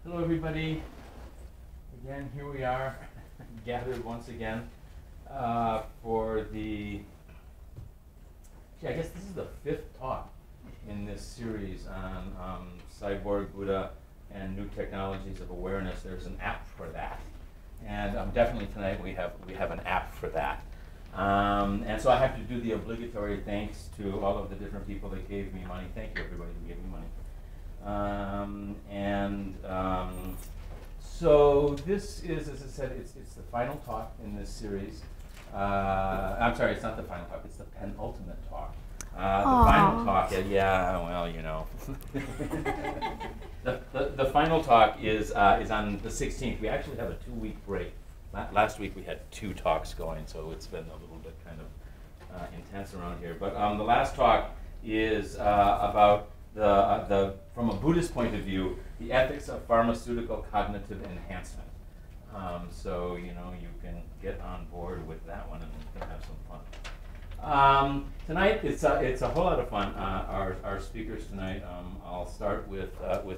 Hello, everybody. Again, here we are, gathered once again for the, I guess this is the 5th talk in this series on Cyborg, Buddha, and new technologies of awareness. There's an app for that. And definitely tonight we have an app for that. And so I have to do the obligatory thanks to all of the different people that gave me money. Thank you, everybody who gave me money. So this is, as I said, it's the final talk in this series. I'm sorry, it's not the final talk, it's the penultimate talk. The final talk, yeah, well, you know. the final talk is on the 16th. We actually have a 2-week break. Last week we had 2 talks going, so it's been a little bit kind of intense around here. But the last talk is about from a Buddhist point of view, the ethics of pharmaceutical cognitive enhancement. So, you know, you can get on board with that one and we can have some fun. Tonight, it's a whole lot of fun. Our speakers tonight, I'll start with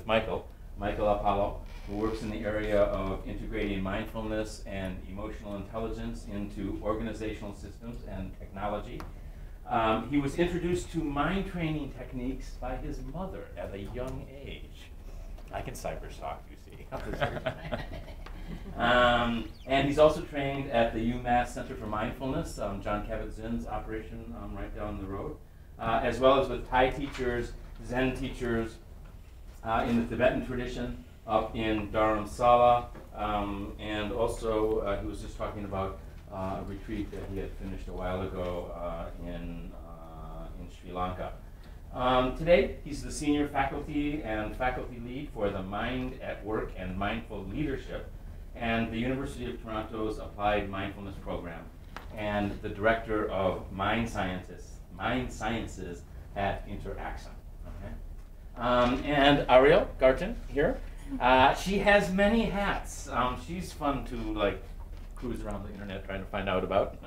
Michael Apollo, who works in the area of integrating mindfulness and emotional intelligence into organizational systems and technology. He was introduced to mind training techniques by his mother at a young age. I can cyberstalk, you see. And he's also trained at the UMass Center for Mindfulness, John Kabat-Zinn's operation right down the road, as well as with Thai teachers, Zen teachers in the Tibetan tradition up in Dharamsala, and also he was just talking about a retreat that he had finished a while ago in Sri Lanka. Today, he's the senior faculty and faculty lead for the Mind at Work and Mindful Leadership and the University of Toronto's Applied Mindfulness Program, and the director of Mind Sciences at Interaxon. Okay? And Ariel, Garten, here. She has many hats. She's fun to like cruise around the internet trying to find out about.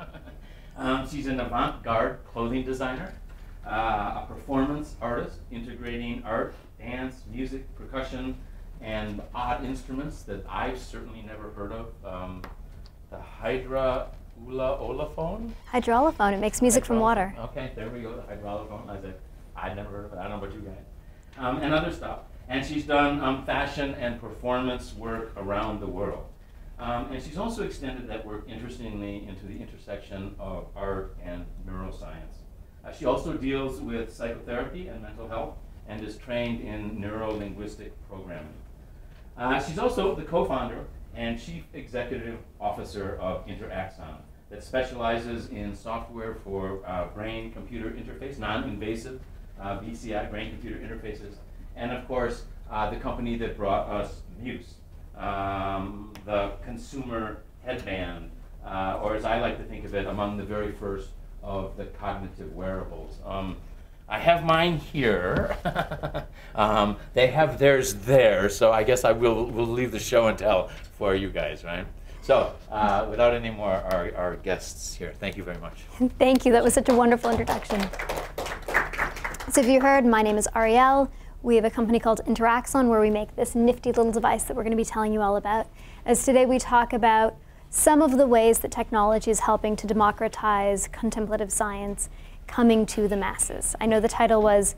She's an avant-garde clothing designer, a performance artist integrating art, dance, music, percussion, and odd instruments that I've certainly never heard of. The hydraulophone? Hydraulophone, it makes music from water. Okay, there we go, the hydraulophone. I'd never heard of it, I don't know about you guys. And other stuff. And she's done fashion and performance work around the world. And she's also extended that work, interestingly, into the intersection of art and neuroscience. She also deals with psychotherapy and mental health and is trained in neuro-linguistic programming. She's also the co-founder and chief executive officer of Interaxon, that specializes in software for brain-computer interface, non-invasive BCI, brain-computer interfaces, and of course, the company that brought us Muse. The consumer headband, or as I like to think of it, among the very first of the cognitive wearables. I have mine here. They have theirs there, so I guess we'll leave the show and tell for you guys, right? So, without any more, our guests here. Thank you very much. Thank you. That was such a wonderful introduction. So, if you heard, my name is Ariel. We have a company called Interaxon where we make this nifty little device that we're going to be telling you all about. As today we talk about some of the ways that technology is helping to democratize contemplative science coming to the masses. I know the title was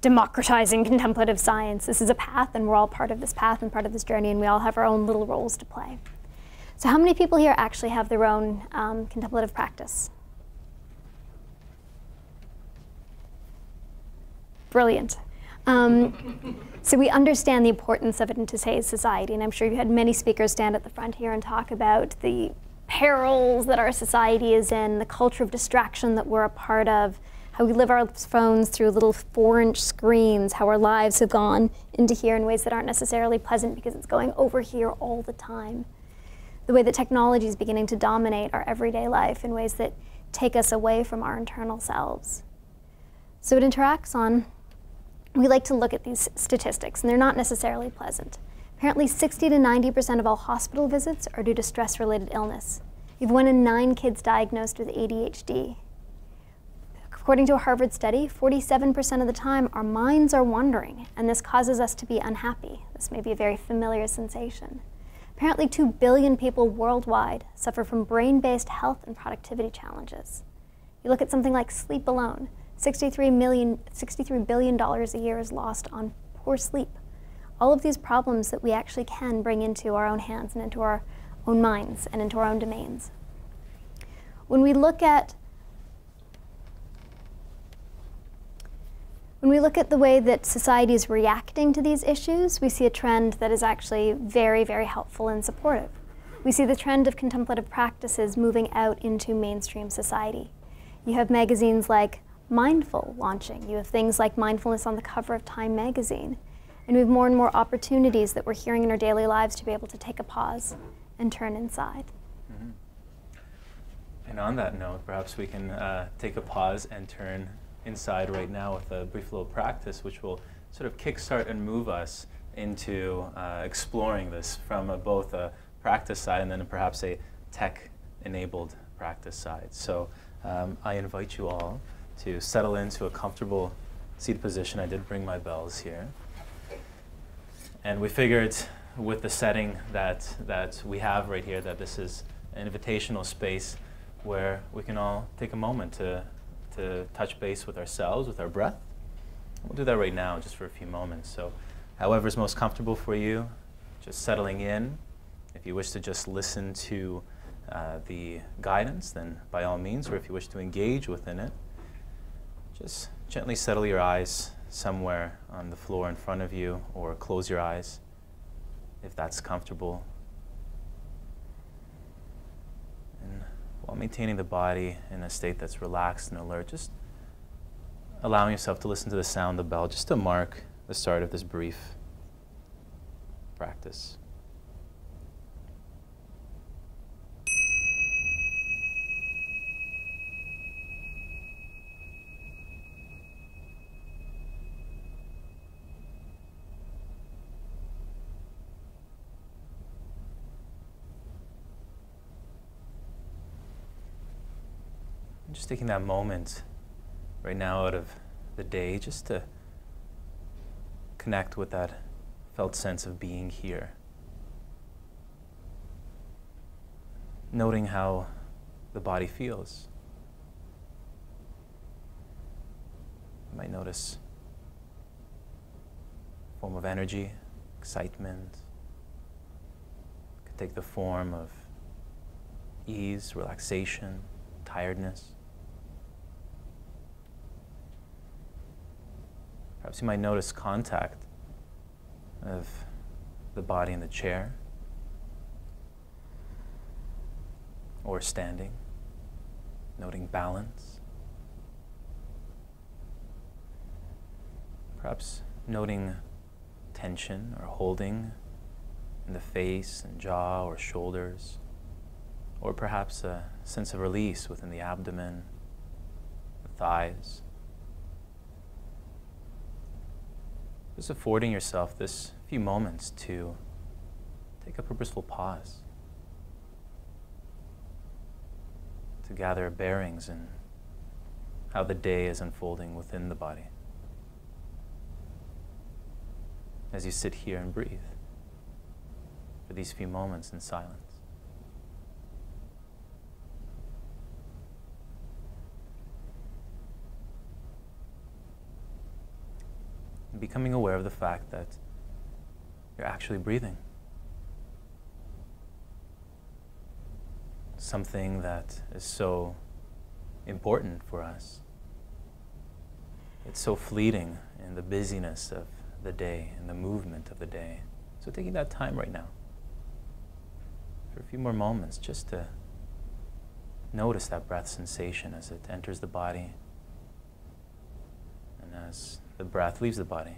Democratizing Contemplative Science. This is a path, and we're all part of this path and part of this journey, and we all have our own little roles to play. So how many people here actually have their own contemplative practice? Brilliant. So we understand the importance of it in today's society, and I'm sure you had many speakers stand at the front here and talk about the perils that our society is in, the culture of distraction that we're a part of, how we live our phones through little 4-inch screens, how our lives have gone into here in ways that aren't necessarily pleasant because it's going over here all the time. The way that technology is beginning to dominate our everyday life in ways that take us away from our internal selves. So at Interaxon, we like to look at these statistics, and they're not necessarily pleasant. Apparently 60 to 90% of all hospital visits are due to stress-related illness. You have 1 in 9 kids diagnosed with ADHD. According to a Harvard study, 47% of the time our minds are wandering, and this causes us to be unhappy. This may be a very familiar sensation. Apparently 2 billion people worldwide suffer from brain-based health and productivity challenges. You look at something like sleep alone, $63 billion a year is lost on poor sleep. All of these problems that we actually can bring into our own hands and into our own minds and into our own domains. When we look at the way that society is reacting to these issues, we see a trend that is actually very, very helpful and supportive. We see the trend of contemplative practices moving out into mainstream society. You have magazines like Mindful launching. You have things like Mindfulness on the cover of Time magazine. And we have more and more opportunities that we're hearing in our daily lives to be able to take a pause and turn inside. Mm-hmm. And on that note, perhaps we can take a pause and turn inside right now with a brief little practice which will sort of kickstart and move us into exploring this from both a practice side and then perhaps a tech-enabled practice side. So I invite you all to settle into a comfortable seated position. I did bring my bells here. And we figured with the setting that we have right here that this is an invitational space where we can all take a moment to touch base with ourselves, with our breath. We'll do that right now, just for a few moments. So however is most comfortable for you, just settling in. If you wish to just listen to the guidance, then by all means, or if you wish to engage within it, just gently settle your eyes somewhere on the floor in front of you, or close your eyes if that's comfortable. And while maintaining the body in a state that's relaxed and alert, just allowing yourself to listen to the sound of the bell, just to mark the start of this brief practice. Just taking that moment right now out of the day just to connect with that felt sense of being here. Noting how the body feels. You might notice a form of energy, excitement. It could take the form of ease, relaxation, tiredness. Perhaps you might notice contact of the body in the chair or standing, noting balance. Perhaps noting tension or holding in the face and jaw or shoulders, or perhaps a sense of release within the abdomen, the thighs. Just affording yourself this few moments to take a purposeful pause, to gather bearings in how the day is unfolding within the body. As you sit here and breathe for these few moments in silence. And becoming aware of the fact that you're actually breathing. Something that is so important for us. It's so fleeting in the busyness of the day and the movement of the day. So taking that time right now for a few more moments just to notice that breath sensation as it enters the body and as the breath leaves the body.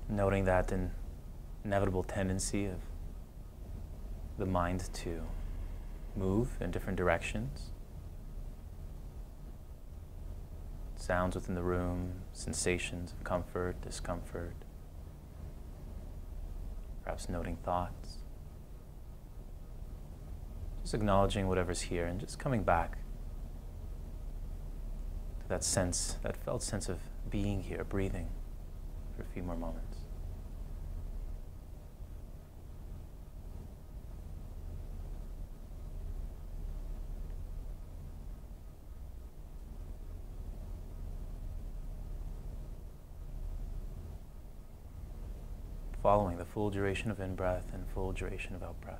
Noting that inevitable tendency of the mind to move in different directions. sounds within the room, sensations of comfort, discomfort, perhaps noting thoughts. Just acknowledging whatever's here and just coming back to that sense, that felt sense of being here, breathing for a few more moments. Following the full duration of in-breath and full duration of out-breath.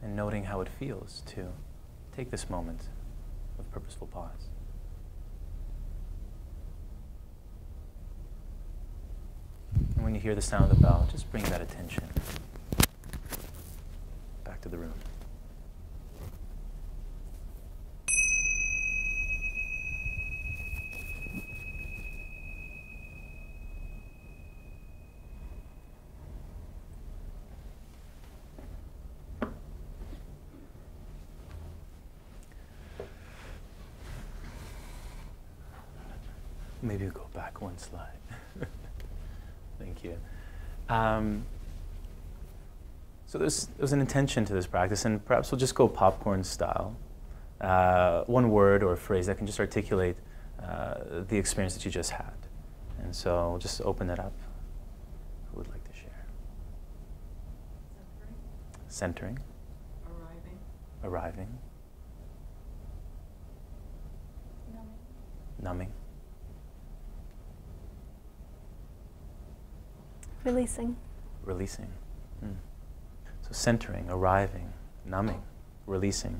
And noting how it feels to take this moment of purposeful pause. And when you hear the sound of the bell, just bring that attention back to the room. Maybe we'll go back one slide. Thank you. So there's an intention to this practice, and perhaps we'll just go popcorn style. One word or a phrase that can just articulate the experience that you just had. And so we'll just open it up. Who would like to share? Centering. Centering. Arriving. Arriving. Numbing. Releasing. Releasing. So centering, arriving, numbing, releasing.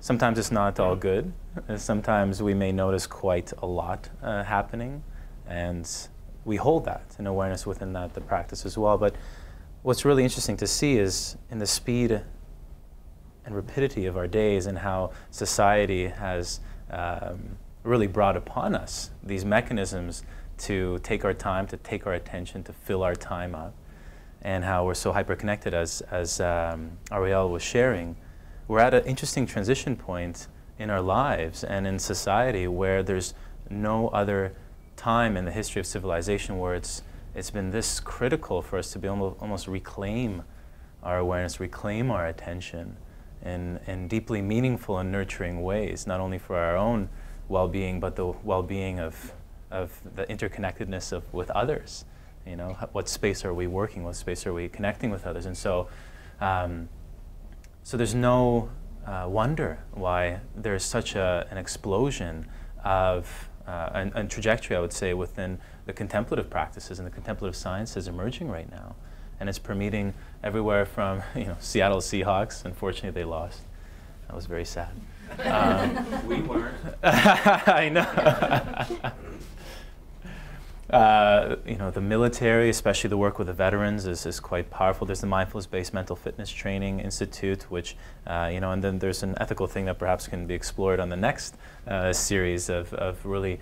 Sometimes it's not all good. Sometimes we may notice quite a lot happening, and we hold that in awareness within the practice as well. But what's really interesting to see is in the speed and rapidity of our days and how society has really brought upon us these mechanisms to take our time, to take our attention, to fill our time up, and how we're so hyper-connected as Ariel was sharing. We're at an interesting transition point in our lives and in society where there's no other time in the history of civilization where it's been this critical for us to be almost reclaim our awareness, reclaim our attention in deeply meaningful and nurturing ways, not only for our own well-being, but the well-being of the interconnectedness with others. You know, what space are we working? What space are we connecting with others? And so, so there's no wonder why there's such an explosion of and trajectory, I would say, within the contemplative practices and the contemplative sciences emerging right now. And it's permeating everywhere from, Seattle Seahawks. Unfortunately, they lost. That was very sad. We weren't. I know. The military, especially the work with the veterans, is quite powerful. There's the Mindfulness-Based Mental Fitness Training Institute, which, and then there's an ethical thing that perhaps can be explored on the next series of really,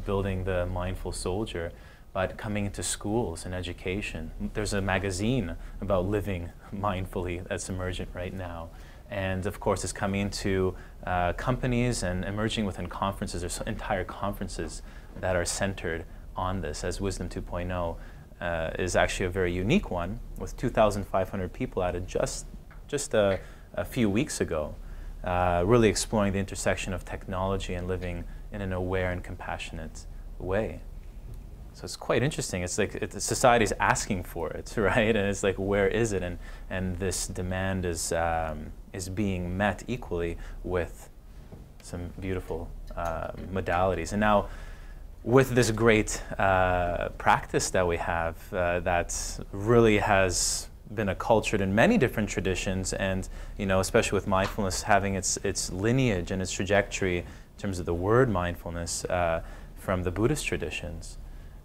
building the mindful soldier. But coming into schools and education, there's a magazine about living mindfully that's emergent right now. And of course, it's coming into companies and emerging within conferences. There's entire conferences that are centered on this, as Wisdom 2.0 is actually a very unique one, with 2,500 people added just a few weeks ago, really exploring the intersection of technology and living in an aware and compassionate way. So it's quite interesting. It's like society's asking for it, right? And it's like, where is it? And this demand is being met equally with some beautiful modalities. And now, with this great practice that we have that really has been acculturated in many different traditions, and especially with mindfulness having its lineage and its trajectory in terms of the word mindfulness from the Buddhist traditions,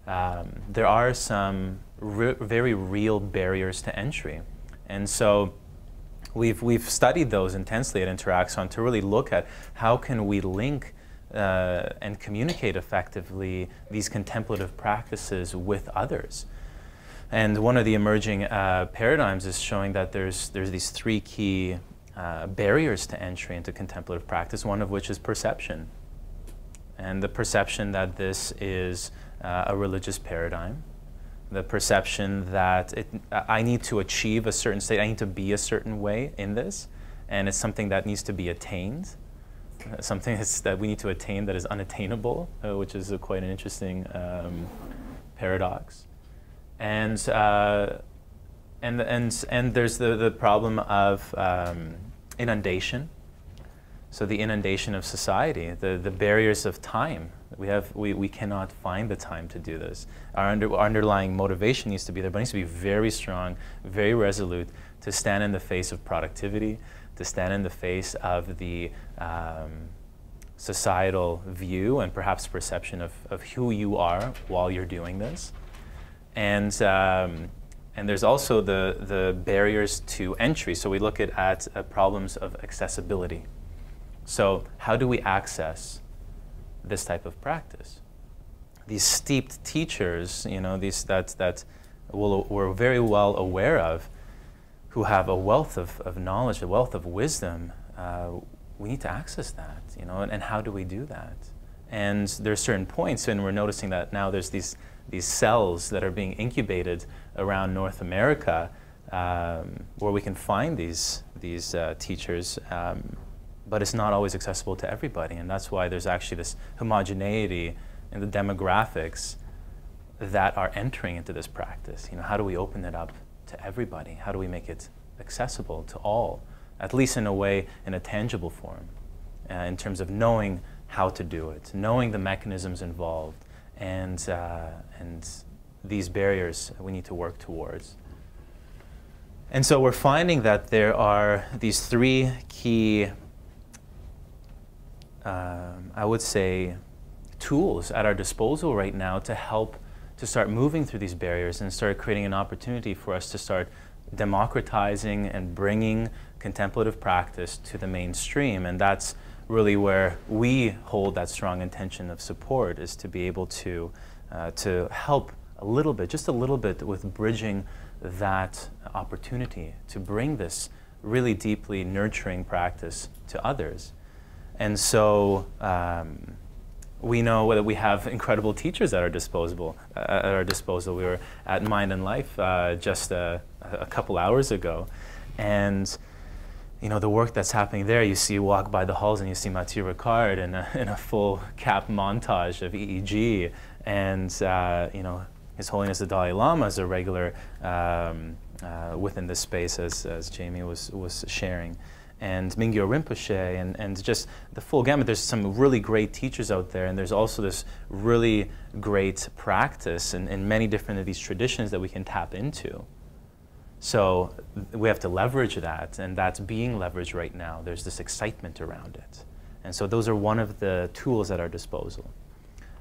there are some very real barriers to entry. And so we've studied those intensely at Interaxon to really look at how can we link and communicate effectively these contemplative practices with others. And one of the emerging paradigms is showing that there's these three key barriers to entry into contemplative practice, one of which is perception. And the perception that this is a religious paradigm, the perception that I need to achieve a certain state, I need to be a certain way in this, and it's something that needs to be attained, something that we need to attain that is unattainable, which is quite an interesting paradox. And there's the problem of inundation. So the inundation of society, the barriers of time. We cannot find the time to do this. Our underlying motivation needs to be there, but it needs to be very strong, very resolute, to stand in the face of productivity, to stand in the face of the societal view and perhaps perception of who you are while you're doing this. And there's also the barriers to entry. So we look at problems of accessibility. So how do we access this type of practice? These steeped teachers, you know, that we're very well aware of, who have a wealth of knowledge, a wealth of wisdom, we need to access that, you know, and how do we do that? And there's certain points, and we're noticing that now there's these cells that are being incubated around North America where we can find these teachers, but it's not always accessible to everybody, and that's why there's actually this homogeneity in the demographics that are entering into this practice. You know, how do we open it up to everybody? How do we make it accessible to all, at least in a way, in a tangible form, in terms of knowing how to do it, knowing the mechanisms involved, and these barriers we need to work towards. And so we're finding that there are these three key, I would say, tools at our disposal right now to help to start moving through these barriers and start creating an opportunity for us to start democratizing and bringing contemplative practice to the mainstream. And that's really where we hold that strong intention of support, is to be able to help a little bit, just a little bit, with bridging that opportunity to bring this really deeply nurturing practice to others. And so we know that we have incredible teachers at our disposal. We were at Mind and Life just a couple hours ago, and you know the work that's happening there. You walk by the halls and you see Mathieu Ricard in a full cap montage of EEG, and you know, His Holiness the Dalai Lama is a regular within this space, as Jamie was sharing. And Mingyur Rinpoche, and just the full gamut. There's some really great teachers out there, and there's also this really great practice in many different of these traditions that we can tap into. So we have to leverage that, and that's being leveraged right now. There's this excitement around it. And so those are one of the tools at our disposal.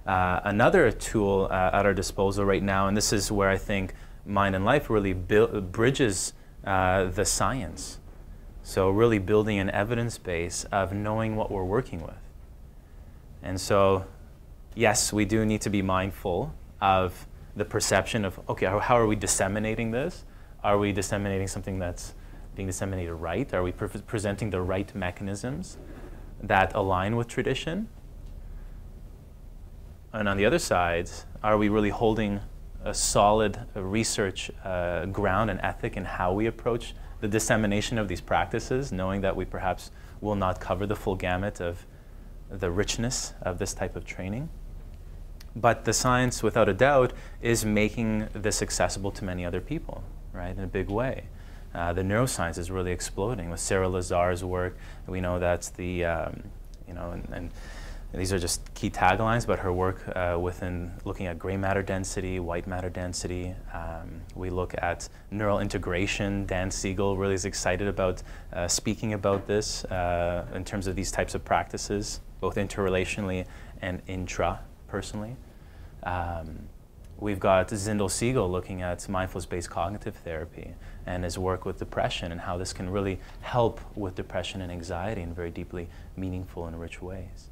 Another tool at our disposal right now, and this is where I think Mind and Life really bridges the science. So really building an evidence base of knowing what we're working with. And so, yes, we do need to be mindful of the perception of, okay, how are we disseminating this? Are we disseminating something that's being disseminated right? Are we presenting the right mechanisms that align with tradition? And on the other side, are we really holding a solid research ground and ethic in how we approach the dissemination of these practices, knowing that we perhaps will not cover the full gamut of the richness of this type of training? But the science, without a doubt, is making this accessible to many other people, right, in a big way. The neuroscience is really exploding. With Sarah Lazar's work, we know that's the, you know, and these are just key taglines, but her work within looking at gray matter density, white matter density. We look at neural integration. Dan Siegel really is excited about speaking about this in terms of these types of practices, both interrelationally and intra-personally. We've got Zindel Siegel looking at mindfulness-based cognitive therapy and his work with depression and how this can really help with depression and anxiety in very deeply meaningful and rich ways.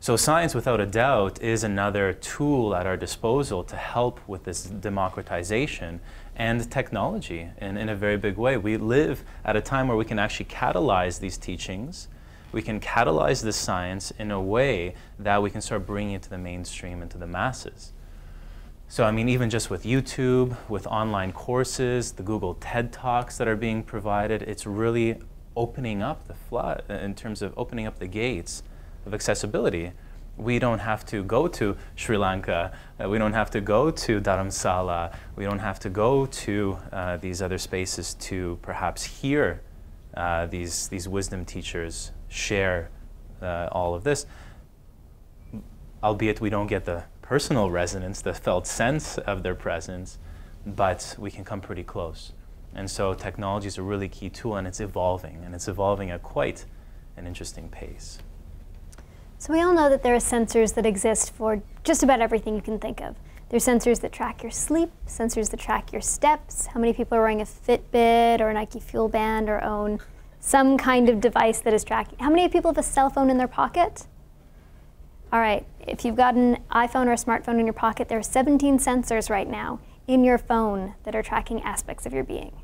So science, without a doubt, is another tool at our disposal to help with this democratization, and technology in a very big way. We live at a time where we can actually catalyze these teachings. We can catalyze this science in a way that we can start bringing it to the mainstream and to the masses. So I mean, even just with YouTube, with online courses, the Google TED Talks that are being provided, it's really opening up the flood in terms of opening up the gates of accessibility. We don't have to go to Sri Lanka, we don't have to go to Dharamsala, we don't have to go to these other spaces to perhaps hear these wisdom teachers share all of this, albeit we don't get the personal resonance, the felt sense of their presence, but we can come pretty close. And so technology is a really key tool, and it's evolving at quite an interesting pace. So we all know that there are sensors that exist for just about everything you can think of. There's sensors that track your sleep, sensors that track your steps, how many people are wearing a Fitbit or a Nike Fuel Band or own some kind of device that is tracking. How many people have a cell phone in their pocket? All right, if you've got an iPhone or a smartphone in your pocket, there are 17 sensors right now in your phone that are tracking aspects of your being.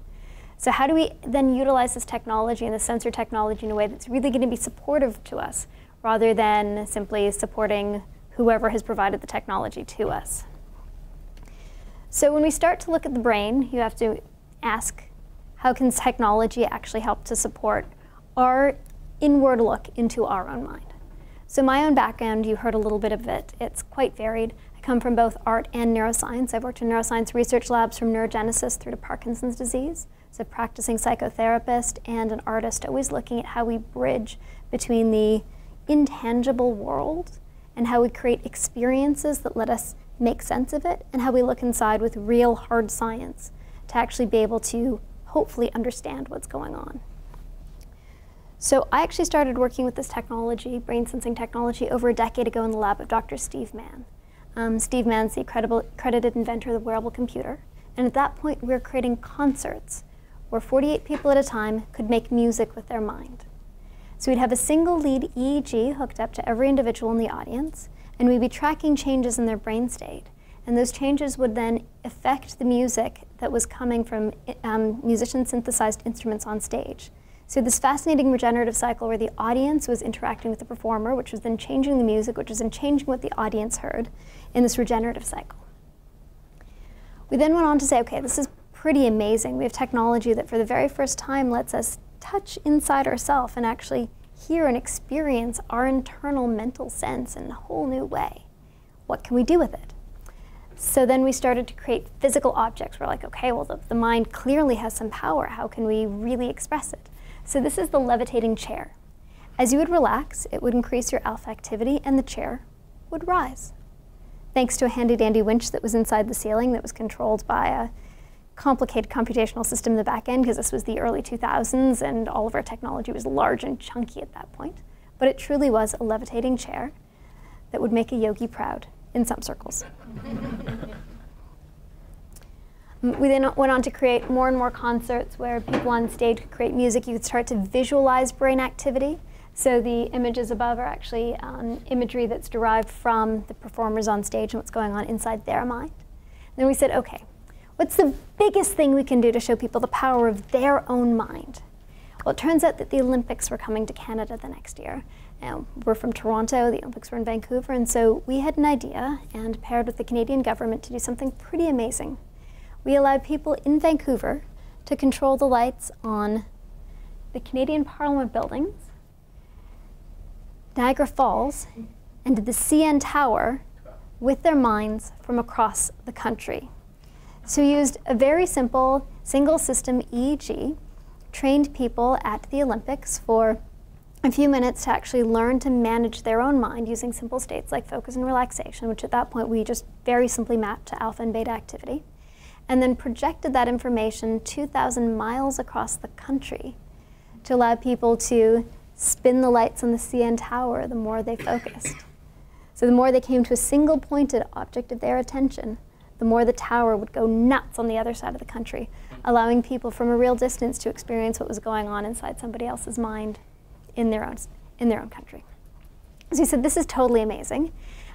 So how do we then utilize this technology and the sensor technology in a way that's really going to be supportive to us, rather than simply supporting whoever has provided the technology to us? So when we start to look at the brain, you have to ask, how can technology actually help to support our inward look into our own mind? So my own background, you heard a little bit of it. It's quite varied. I come from both art and neuroscience. I've worked in neuroscience research labs from neurogenesis through to Parkinson's disease. So practicing psychotherapist and an artist, always looking at how we bridge between the intangible world and how we create experiences that let us make sense of it, and how we look inside with real hard science to actually be able to hopefully understand what's going on. So I actually started working with this technology, brain sensing technology, over a decade ago in the lab of Dr. Steve Mann. Steve Mann's the credited inventor of the wearable computer, and at that point we were creating concerts where 48 people at a time could make music with their mind. So we'd have a single lead EEG hooked up to every individual in the audience, and we'd be tracking changes in their brain state. And those changes would then affect the music that was coming from musician-synthesized instruments on stage. So this fascinating regenerative cycle where the audience was interacting with the performer, which was then changing the music, which was then changing what the audience heard in this regenerative cycle. We then went on to say, okay, this is pretty amazing. We have technology that for the very first time lets us touch inside ourselves and actually hear and experience our internal mental sense in a whole new way. What can we do with it? So then we started to create physical objects. We're like, okay, well, the mind clearly has some power. How can we really express it? So this is the levitating chair. As you would relax, it would increase your alpha activity and the chair would rise. Thanks to a handy-dandy winch that was inside the ceiling that was controlled by a complicated computational system in the back end, because this was the early 2000s and all of our technology was large and chunky at that point. But it truly was a levitating chair that would make a yogi proud in some circles. We then went on to create more and more concerts where people on stage could create music. You could start to visualize brain activity. So the images above are actually imagery that's derived from the performers on stage and what's going on inside their mind. And then we said, okay, what's the biggest thing we can do to show people the power of their own mind? Well, it turns out that the Olympics were coming to Canada the next year. We're from Toronto, the Olympics were in Vancouver, and so we had an idea and paired with the Canadian government to do something pretty amazing. We allowed people in Vancouver to control the lights on the Canadian Parliament buildings, Niagara Falls, and the CN Tower with their minds from across the country. So we used a very simple single system EEG, trained people at the Olympics for a few minutes to actually learn to manage their own mind using simple states like focus and relaxation, which at that point we just very simply mapped to alpha and beta activity, and then projected that information 2,000 miles across the country to allow people to spin the lights on the CN Tower the more they focused. So the more they came to a single pointed object of their attention, the more the tower would go nuts on the other side of the country, allowing people from a real distance to experience what was going on inside somebody else's mind in their own country. So we said, this is totally amazing.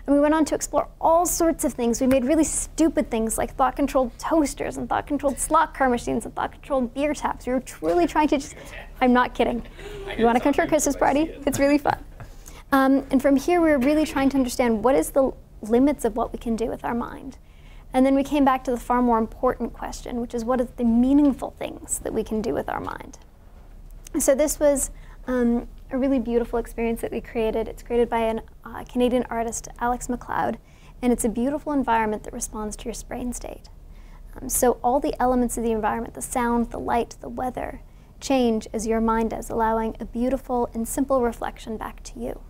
And we went on to explore all sorts of things. We made really stupid things like thought-controlled toasters and thought-controlled slot car machines and thought-controlled beer taps. We were truly trying to just, I'm not kidding. You want to come to our Christmas party? It's really fun. And from here, we were really trying to understand what is the limits of what we can do with our mind. And then we came back to the far more important question, which is what are the meaningful things that we can do with our mind? So this was a really beautiful experience that we created. It's created by a Canadian artist, Alex McLeod, and it's a beautiful environment that responds to your brain state. So all the elements of the environment, the sound, the light, the weather, change as your mind does, allowing a beautiful and simple reflection back to you.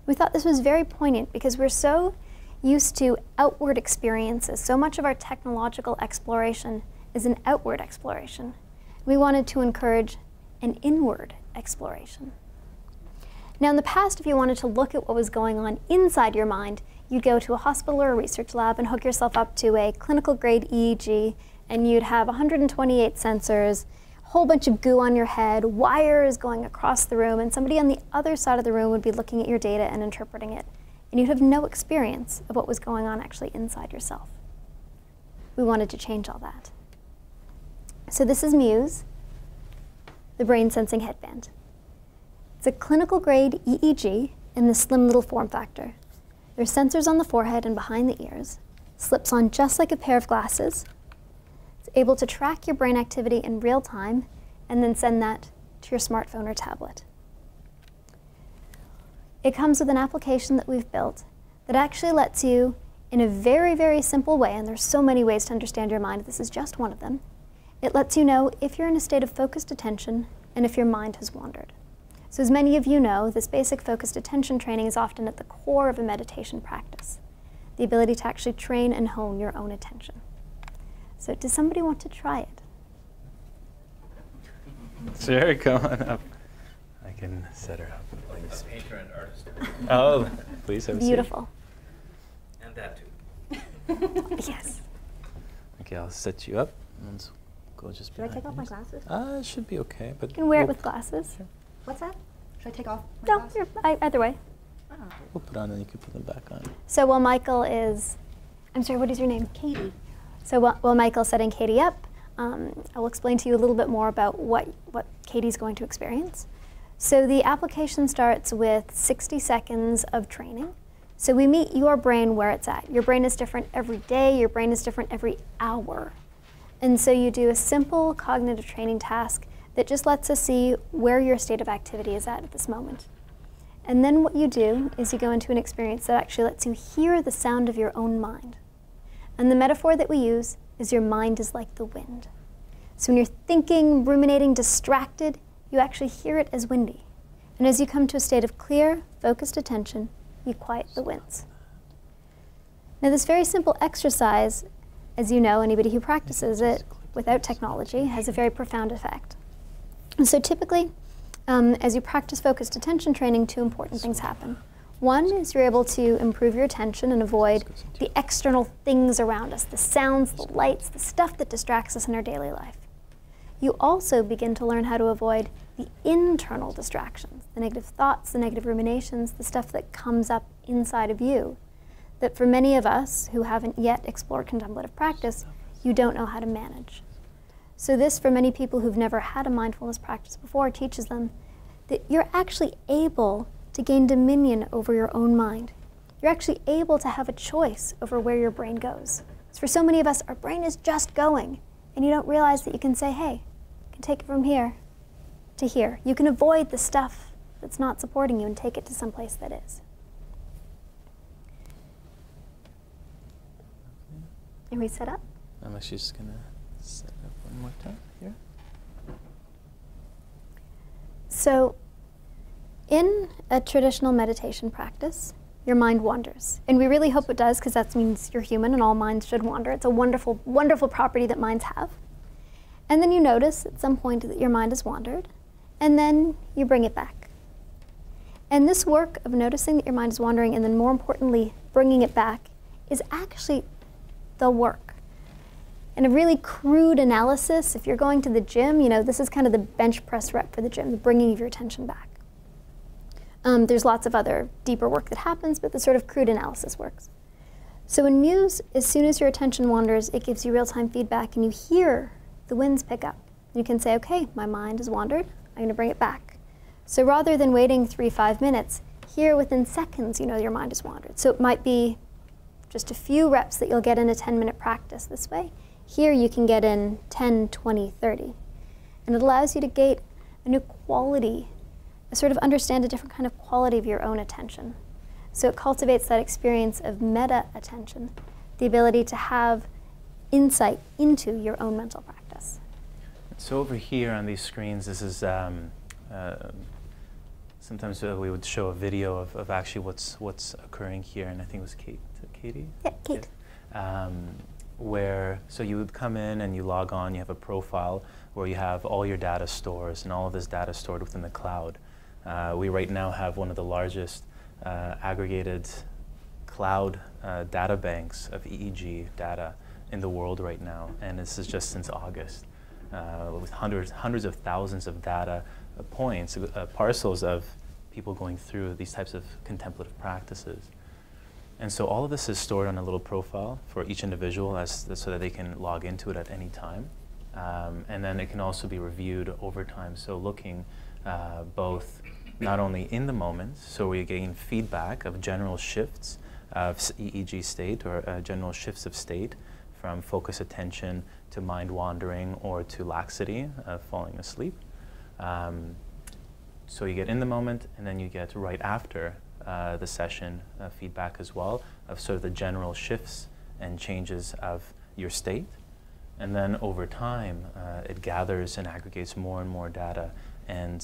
We thought this was very poignant because we're so used to outward experiences. So much of our technological exploration is an outward exploration. We wanted to encourage an inward exploration. Now in the past, if you wanted to look at what was going on inside your mind, you'd go to a hospital or a research lab and hook yourself up to a clinical grade EEG, and you'd have 128 sensors, a whole bunch of goo on your head, wires going across the room, and somebody on the other side of the room would be looking at your data and interpreting it. And you'd have no experience of what was going on actually inside yourself. We wanted to change all that. So this is Muse, the brain sensing headband. It's a clinical grade EEG in the slim little form factor. There's sensors on the forehead and behind the ears, slips on just like a pair of glasses. It's able to track your brain activity in real time and then send that to your smartphone or tablet. It comes with an application that we've built that actually lets you, in a very, very simple way, and there's so many ways to understand your mind, this is just one of them, it lets you know if you're in a state of focused attention and if your mind has wandered. So as many of you know, this basic focused attention training is often at the core of a meditation practice, the ability to actually train and hone your own attention. So does somebody want to try it? Sure, come on up. I can set her up. A painter and artist. Oh, please have a seat. Beautiful. And that too. Yes. Okay, I'll set you up. Let's go just Should I take off my glasses? It should be okay, but You can wear it with glasses. Sure. What's that? Should I take off my No, glasses? either way. Oh. We'll put on and you can put them back on. So while Michael is, I'm sorry, what is your name? Katie. So while Michael's setting Katie up, I'll explain to you a little bit more about what Katie's going to experience. So the application starts with 60 seconds of training. So we meet your brain where it's at. Your brain is different every day. Your brain is different every hour. And so you do a simple cognitive training task that just lets us see where your state of activity is at this moment. And then what you do is you go into an experience that actually lets you hear the sound of your own mind. And the metaphor that we use is your mind is like the wind. So when you're thinking, ruminating, distracted, you actually hear it as windy. And as you come to a state of clear, focused attention, you quiet the winds. Now this very simple exercise, as you know, anybody who practices it without technology has a very profound effect. And so typically, as you practice focused attention training, two important things happen. One is you're able to improve your attention and avoid the external things around us, the sounds, the lights, the stuff that distracts us in our daily life. You also begin to learn how to avoid the internal distractions, the negative thoughts, the negative ruminations, the stuff that comes up inside of you, that for many of us who haven't yet explored contemplative practice, you don't know how to manage. So this, for many people who've never had a mindfulness practice before, teaches them that you're actually able to gain dominion over your own mind. You're actually able to have a choice over where your brain goes. So for so many of us, our brain is just going, and you don't realize that you can say, hey, you can take it from here to here. You can avoid the stuff that's not supporting you and take it to some place that is. Are we set up? I'm actually just going to set it up one more time here. So in a traditional meditation practice, your mind wanders. And we really hope it does, because that means you're human and all minds should wander. It's a wonderful, wonderful property that minds have. And then you notice at some point that your mind has wandered, and then you bring it back. And this work of noticing that your mind is wandering and then more importantly, bringing it back is actually the work. In a really crude analysis, if you're going to the gym, you know, this is kind of the bench press rep for the gym, the bringing of your attention back. There's lots of other deeper work that happens, but the sort of crude analysis works. So in Muse, as soon as your attention wanders, it gives you real-time feedback, and you hear the winds pick up. You can say, okay, my mind has wandered, I'm going to bring it back. So rather than waiting 3-5 minutes, here within seconds, you know your mind has wandered. So it might be just a few reps that you'll get in a 10-minute practice this way. Here you can get in 10, 20, 30. And it allows you to gauge a new quality, sort of understand a different kind of quality of your own attention. So it cultivates that experience of meta-attention, the ability to have insight into your own mental practice. So over here on these screens, this is sometimes we would show a video of actually what's occurring here, and I think it was Katie? Yeah, Kate. Where, so you would come in and you log on, you have a profile where you have all your data stores, and all of this data stored within the cloud. We right now have one of the largest aggregated cloud data banks of EEG data in the world right now, and this is just since August, with hundreds of thousands of data points, parcels of people going through these types of contemplative practices. And so all of this is stored on a little profile for each individual so that they can log into it at any time. And then it can also be reviewed over time, so looking both not only in the moment, so we gain feedback of general shifts of EEG state or general shifts of state from focus attention to mind wandering or to laxity, falling asleep. So you get in the moment, and then you get right after the session feedback as well of sort of the general shifts and changes of your state. And then over time, it gathers and aggregates more and more data and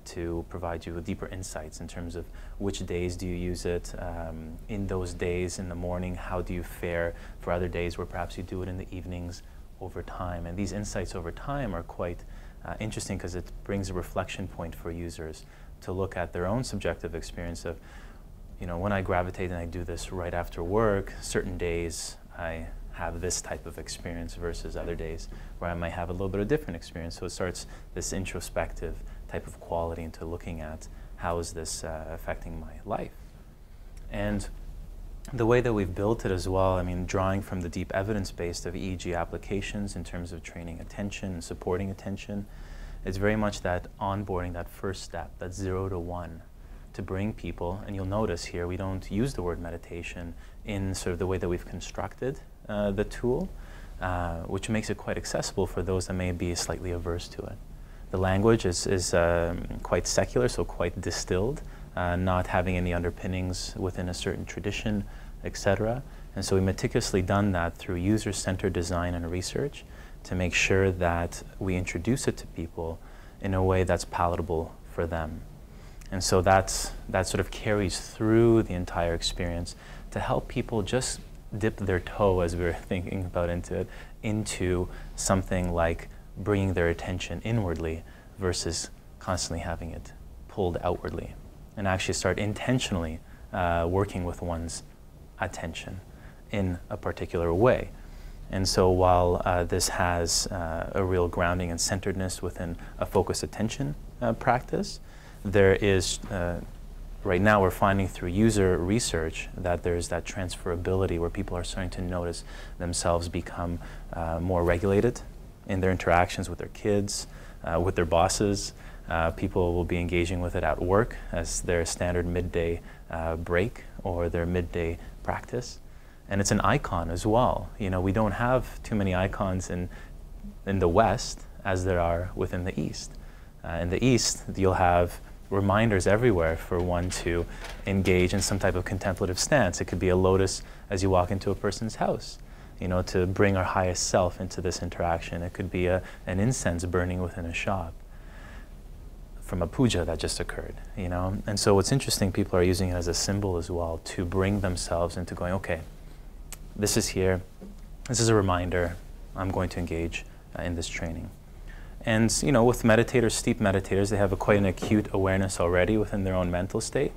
to provide you with deeper insights in terms of which days do you use it, in those days in the morning, how do you fare for other days where perhaps you do it in the evenings over time. And these insights over time are quite interesting because it brings a reflection point for users to look at their own subjective experience of, you know, when I gravitate and I do this right after work, certain days I have this type of experience versus other days where I might have a little bit of different experience. So it starts this introspective type of quality into looking at how is this affecting my life. And the way that we've built it as well, I mean, drawing from the deep evidence base of EEG applications in terms of training attention and supporting attention, it's very much that onboarding, that first step, that 0 to 1, to bring people, and you'll notice here we don't use the word meditation in sort of the way that we've constructed the tool, which makes it quite accessible for those that may be slightly averse to it. The language is quite secular, so quite distilled, not having any underpinnings within a certain tradition, etc. And so we meticulously done that through user-centered design and research to make sure that we introduce it to people in a way that's palatable for them. And so that sort of carries through the entire experience to help people just dip their toe, as we were thinking about into something like bringing their attention inwardly versus constantly having it pulled outwardly, and actually start intentionally working with one's attention in a particular way. And so while this has a real grounding and centeredness within a focused attention practice, there is, right now we're finding through user research that there's that transferability where people are starting to notice themselves become more regulated in their interactions with their kids, with their bosses. People will be engaging with it at work as their standard midday break or their midday practice. And it's an icon as well. You know, we don't have too many icons in the West as there are within the East. In the East, you'll have reminders everywhere for one to engage in some type of contemplative stance. It could be a lotus as you walk into a person's house, you know, to bring our highest self into this interaction. It could be an incense burning within a shop from a puja that just occurred, you know. And so what's interesting, people are using it as a symbol as well to bring themselves into going, okay, this is here, this is a reminder, I'm going to engage in this training. And you know, with meditators, steep meditators, they have quite an acute awareness already within their own mental state.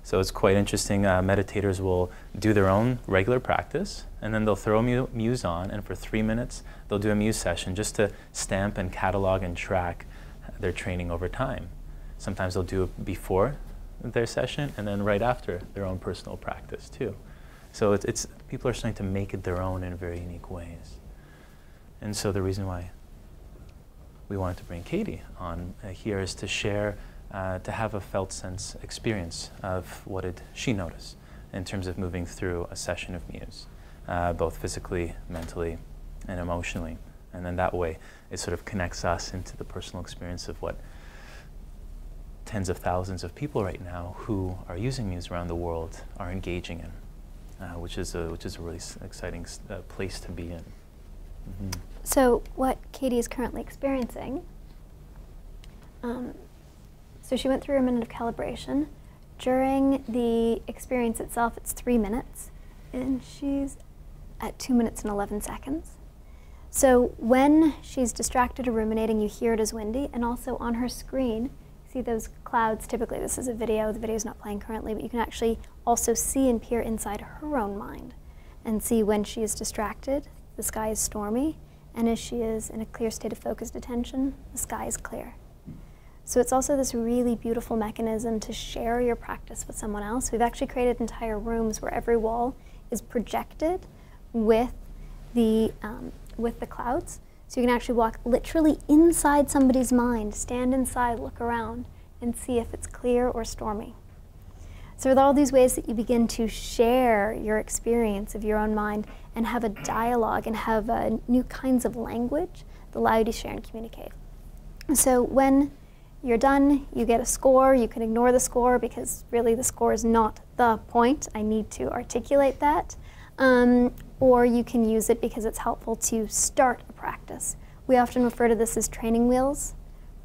So it's quite interesting. Meditators will do their own regular practice, and then they'll throw Muse on, and for 3 minutes, they'll do a Muse session just to stamp and catalog and track their training over time. Sometimes they'll do it before their session, and then right after, their own personal practice too. So it's people are starting to make it their own in very unique ways. And so the reason why we wanted to bring Katie on here is to share, to have a felt sense experience of what did she notice in terms of moving through a session of Muse, both physically, mentally, and emotionally. And then that way, it sort of connects us into the personal experience of what tens of thousands of people right now who are using Muse around the world are engaging in, which is a really exciting place to be in. Mm-hmm. So what Katie is currently experiencing, so she went through a minute of calibration. During the experience itself, it's 3 minutes, and she's at 2 minutes and 11 seconds. So when she's distracted or ruminating, you hear it as windy, and also on her screen, see those clouds. Typically this is a video, the video's not playing currently, but you can actually also see and peer inside her own mind and see when she is distracted, the sky is stormy, and as she is in a clear state of focused attention, the sky is clear. So it's also this really beautiful mechanism to share your practice with someone else. We've actually created entire rooms where every wall is projected with the clouds. So you can actually walk literally inside somebody's mind, stand inside, look around, and see if it's clear or stormy. So with all these ways that you begin to share your experience of your own mind and have a dialogue and have new kinds of language that allow you to share and communicate. So when you're done, you get a score. You can ignore the score because really the score is not the point. I need to articulate that. Or you can use it because it's helpful to start a practice. We often refer to this as training wheels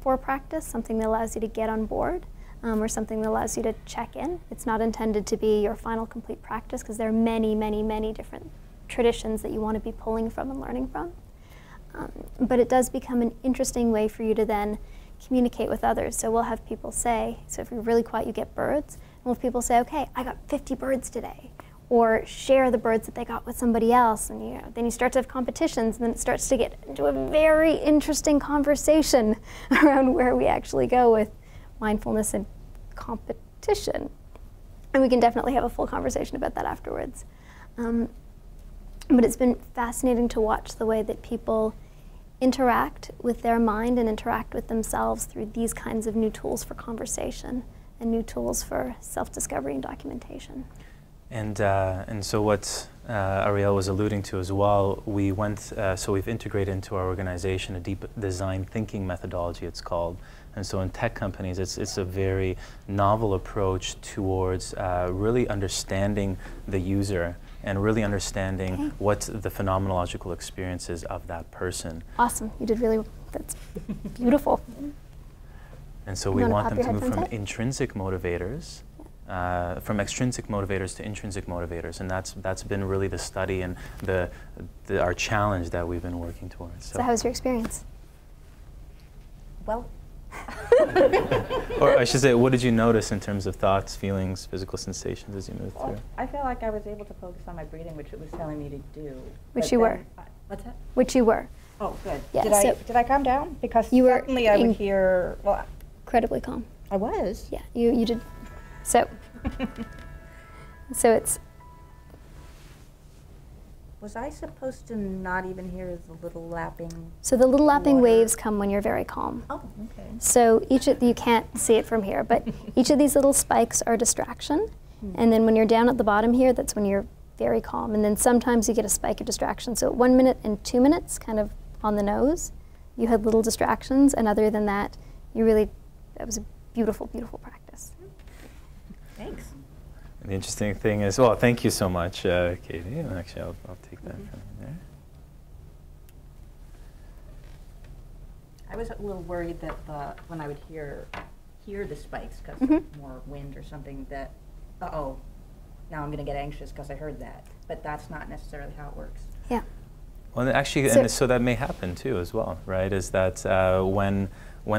for practice, something that allows you to get on board, or something that allows you to check in. It's not intended to be your final complete practice because there are many, many, many different traditions that you want to be pulling from and learning from. But it does become an interesting way for you to then communicate with others. So we'll have people say, so if you're really quiet, you get birds. And we'll have people say, okay, I got 50 birds today. Or share the birds that they got with somebody else. And then you start to have competitions, and then it starts to get into a very interesting conversation around where we actually go with mindfulness and competition. And we can definitely have a full conversation about that afterwards. But it's been fascinating to watch the way that people interact with their mind and interact with themselves through these kinds of new tools for conversation and new tools for self-discovery and documentation. And so what Ariel was alluding to as well, we went, so we've integrated into our organization a deep design thinking methodology, it's called. And so in tech companies, it's a very novel approach towards really understanding the user and really understanding what the phenomenological experience is of that person. Awesome, you did really, that's beautiful. And so we want them to move from intrinsic motivators from extrinsic motivators to intrinsic motivators, and that's been really the study and our challenge that we've been working towards. So how was your experience? Well. Or I should say, what did you notice in terms of thoughts, feelings, physical sensations as you moved through? I feel like I was able to focus on my breathing, which it was telling me to do. Which you were. What's that? Which you were. Oh, good. Yeah, Did I calm down? Because you were suddenly I would hear, well, incredibly calm. I was. Yeah, you did. So it's. Was I supposed to not even hear the little lapping? So the little lapping water? waves come when you're very calm. Oh, okay. So you can't see it from here, but each of these little spikes are distraction. And then when you're down at the bottom here, that's when you're very calm. And then sometimes you get a spike of distraction. So at 1 minute and 2 minutes, kind of on the nose, you had little distractions. And other than that, that was a beautiful, beautiful practice. Thanks. And the interesting thing is, well, thank you so much, Katie. Actually, I'll take that from you there. I was a little worried that when I would hear the spikes because of more wind or something, that, uh-oh, now I'm going to get anxious because I heard that. But that's not necessarily how it works. Yeah. Well, actually, so that may happen too as well, right? Is that when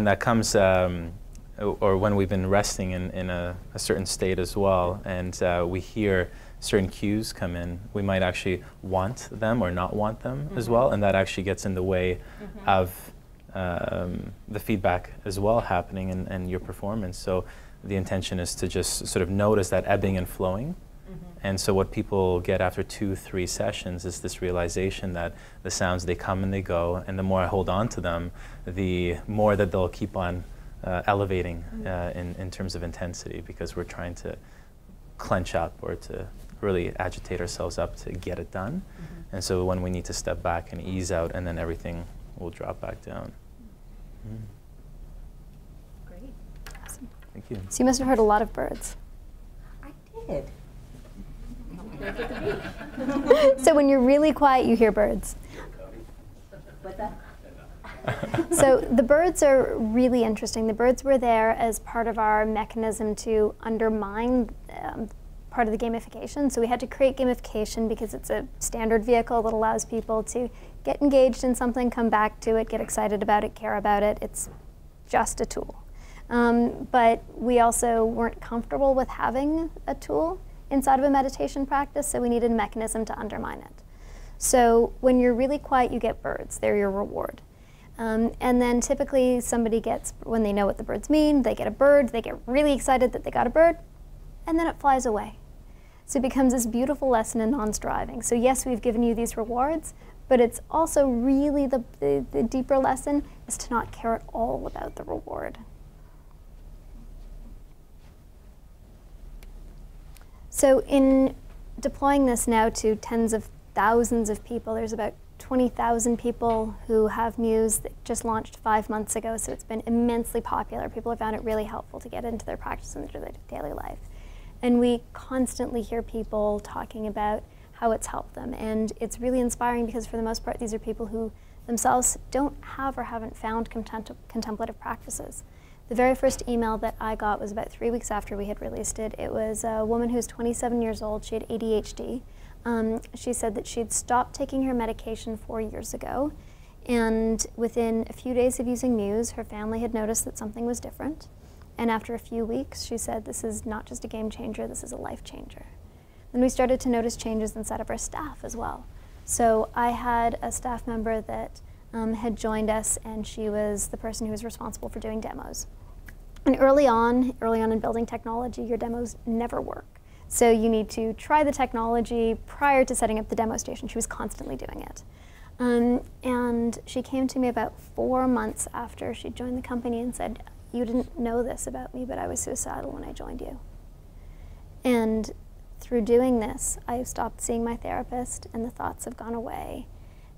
that comes, or when we've been resting in a certain state as well, and we hear certain cues come in, we might actually want them or not want them as well, and that actually gets in the way of the feedback as well happening and your performance. So the intention is to just sort of notice that ebbing and flowing. And so what people get after 2, 3 sessions is this realization that the sounds, they come and they go, and the more I hold on to them, the more that they'll keep on elevating in terms of intensity, because we're trying to clench up or to really agitate ourselves up to get it done. And so when we need to step back and ease out, and then everything will drop back down. Great. Awesome. Thank you. So you must have heard a lot of birds. I did. So when you're really quiet, you hear birds. What's that? So the birds are really interesting. The birds were there as part of our mechanism to undermine part of the gamification. So we had to create gamification because it's a standard vehicle that allows people to get engaged in something, come back to it, get excited about it, care about it. It's just a tool. But we also weren't comfortable with having a tool inside of a meditation practice, so we needed a mechanism to undermine it. So when you're really quiet, you get birds. They're your reward. And then typically somebody gets, when they know what the birds mean, they get a bird, they get really excited that they got a bird, and then it flies away. So it becomes this beautiful lesson in non-striving. So yes, we've given you these rewards, but it's also really the deeper lesson is to not care at all about the reward. So in deploying this now to tens of thousands of people, there's about 20,000 people who have Muse that just launched 5 months ago, so it's been immensely popular. People have found it really helpful to get into their practice and into their daily life. And we constantly hear people talking about how it's helped them. And it's really inspiring because for the most part, these are people who themselves don't have or haven't found contemplative practices. The very first email that I got was about 3 weeks after we had released it. It was a woman who's 27 years old. She had ADHD. She said that she'd stopped taking her medication 4 years ago, and within a few days of using Muse, her family had noticed that something was different. And after a few weeks, she said, this is not just a game changer, this is a life changer. Then we started to notice changes inside of our staff as well. So I had a staff member that had joined us, and she was the person who was responsible for doing demos. And early on in building technology, your demos never work. So you need to try the technology prior to setting up the demo station. She was constantly doing it. And she came to me about 4 months after she joined the company and said, you didn't know this about me, but I was suicidal when I joined you. And through doing this, I've stopped seeing my therapist, and the thoughts have gone away,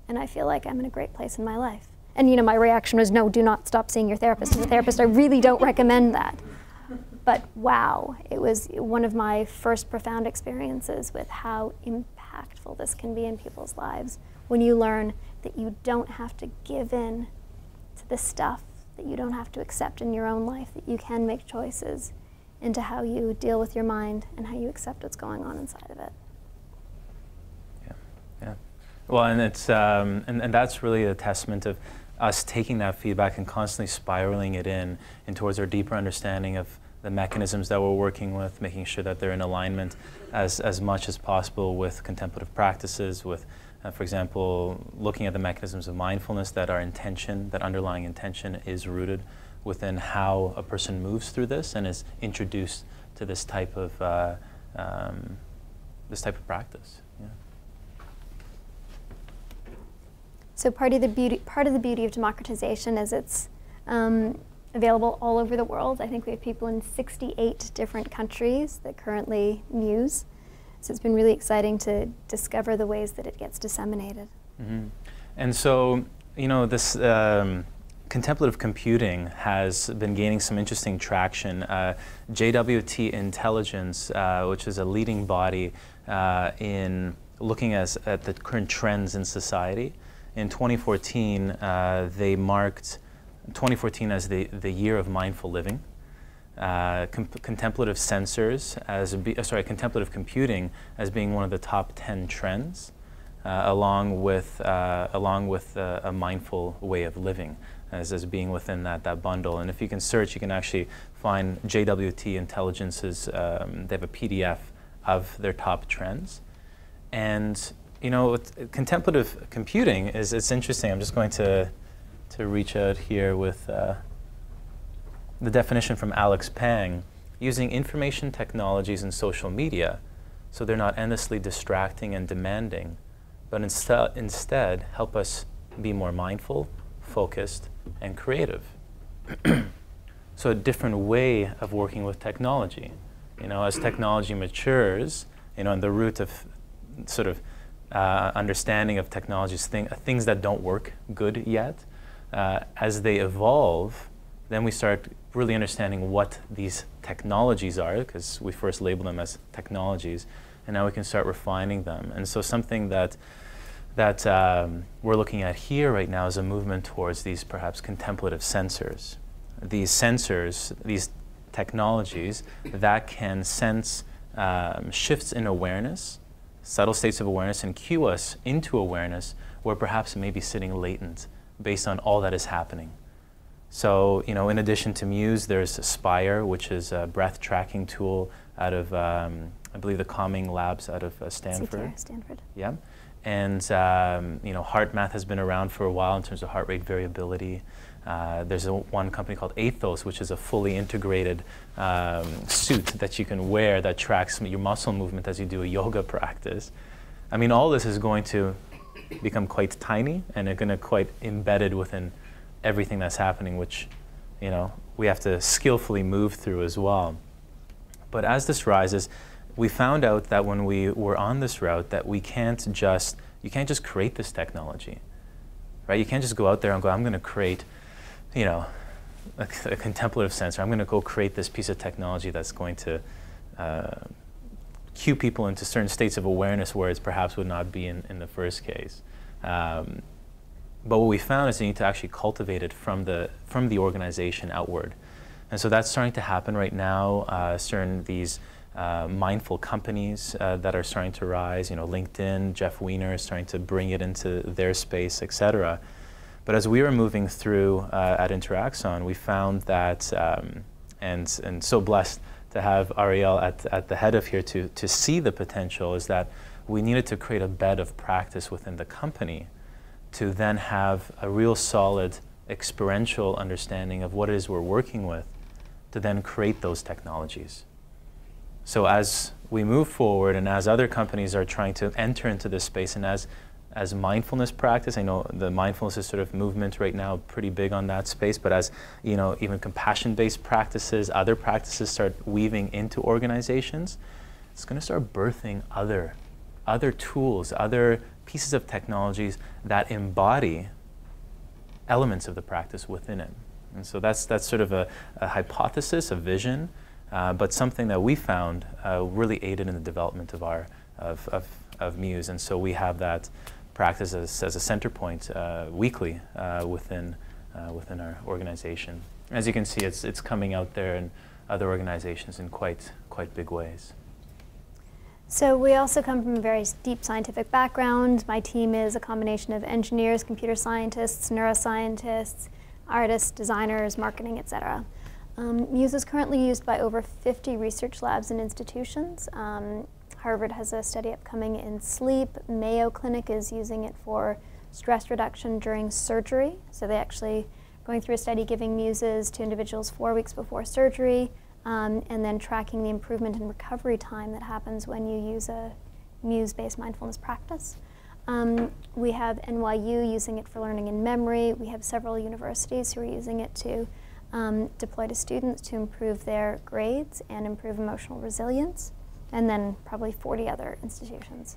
and I feel like I'm in a great place in my life. And you know, my reaction was, no, do not stop seeing your therapist. As a therapist, I really don't recommend that. But wow, it was one of my first profound experiences with how impactful this can be in people's lives when you learn that you don't have to give in to the stuff, that you don't have to accept in your own life, that you can make choices into how you deal with your mind and how you accept what's going on inside of it. Yeah. Well, and it's and that's really a testament of us taking that feedback and constantly spiraling it in towards our deeper understanding of the mechanisms that we're working with, making sure that they're in alignment as much as possible with contemplative practices, with, for example, looking at the mechanisms of mindfulness, that our intention, that underlying intention is rooted within how a person moves through this and is introduced to this type of practice. Yeah. So part of the beauty of democratization is it's available all over the world. I think we have people in 68 different countries that currently Muse. So it's been really exciting to discover the ways that it gets disseminated. Mm-hmm. And so, you know, this contemplative computing has been gaining some interesting traction. JWT Intelligence, which is a leading body in looking at the current trends in society, in 2014, they marked 2014 as the year of mindful living. Contemplative sensors contemplative computing as being one of the top 10 trends, along with a mindful way of living as being within that bundle. And if you can search, you can actually find JWT Intelligence's, they have a PDF of their top trends. And you know, contemplative computing it's interesting. I'm just going to reach out here with the definition from Alex Pang. using information technologies and social media so they're not endlessly distracting and demanding, but instead help us be more mindful, focused, and creative. So a different way of working with technology. You know, as technology matures, you know, and the root of sort of understanding of technology is things that don't work good yet, as they evolve, then we start really understanding what these technologies are, because we first label them as technologies, and now we can start refining them. And so something that we're looking at here right now is a movement towards these perhaps contemplative sensors. These sensors, these technologies that can sense shifts in awareness, subtle states of awareness, and cue us into awareness where perhaps it may be sitting latent based on all that is happening. So, you know, in addition to Muse, there's Aspire, which is a breath tracking tool out of, I believe, the Calming Labs out of Stanford. CTR, Stanford. Yeah. And, you know, HeartMath has been around for a while in terms of heart rate variability. There's one company called Athos, which is a fully integrated suit that you can wear that tracks your muscle movement as you do a yoga practice. I mean, all this is going to become quite tiny, and it's going to quite embedded within everything that's happening, which, you know, we have to skillfully move through as well. But as this rises, we found out that when we were on this route that you can't just create this technology, right? You can't just go out there and go, I'm going to create, you know, a contemplative sensor. I'm going to go create this piece of technology that's going to cue people into certain states of awareness where it perhaps would not be in the first case. But what we found is you need to actually cultivate it from the organization outward. And so that's starting to happen right now. Certain these mindful companies that are starting to rise, you know, LinkedIn, Jeff Weiner is starting to bring it into their space, et cetera. But as we were moving through at Interaxon, we found that, and so blessed to have Ariel at the head of here to see the potential, is that we needed to create a bed of practice within the company to then have a real solid experiential understanding of what it is we're working with, to then create those technologies. So as we move forward and as other companies are trying to enter into this space, and as mindfulness practice, I know the mindfulness is sort of movement right now, pretty big on that space, but as, you know, even compassion-based practices, other practices start weaving into organizations, it's going to start birthing other tools, other pieces of technologies that embody elements of the practice within it. And so that's sort of a hypothesis, a vision, but something that we found really aided in the development of Muse. And so we have that practice as a center point weekly within our organization. As you can see, it's coming out there in other organizations in quite big ways. So we also come from a very deep scientific background. My team is a combination of engineers, computer scientists, neuroscientists, artists, designers, marketing, etc. Muse is currently used by over 50 research labs and institutions. Harvard has a study upcoming in sleep. Mayo Clinic is using it for stress reduction during surgery. So they actually going through a study giving Muses to individuals 4 weeks before surgery, and then tracking the improvement in recovery time that happens when you use a Muse-based mindfulness practice. We have NYU using it for learning and memory. We have several universities who are using it to deploy to students to improve their grades and improve emotional resilience, and then probably 40 other institutions.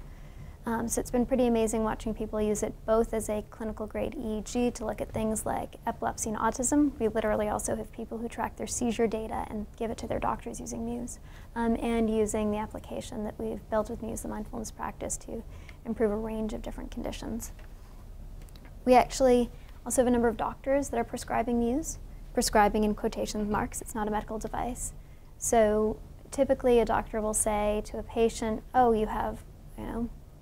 So it's been pretty amazing watching people use it both as a clinical grade EEG to look at things like epilepsy and autism. We literally also have people who track their seizure data and give it to their doctors using Muse, and using the application that we've built with Muse, the mindfulness practice, to improve a range of different conditions. We actually also have a number of doctors that are prescribing Muse, prescribing in quotation marks. It's not a medical device. So typically a doctor will say to a patient, oh, you have,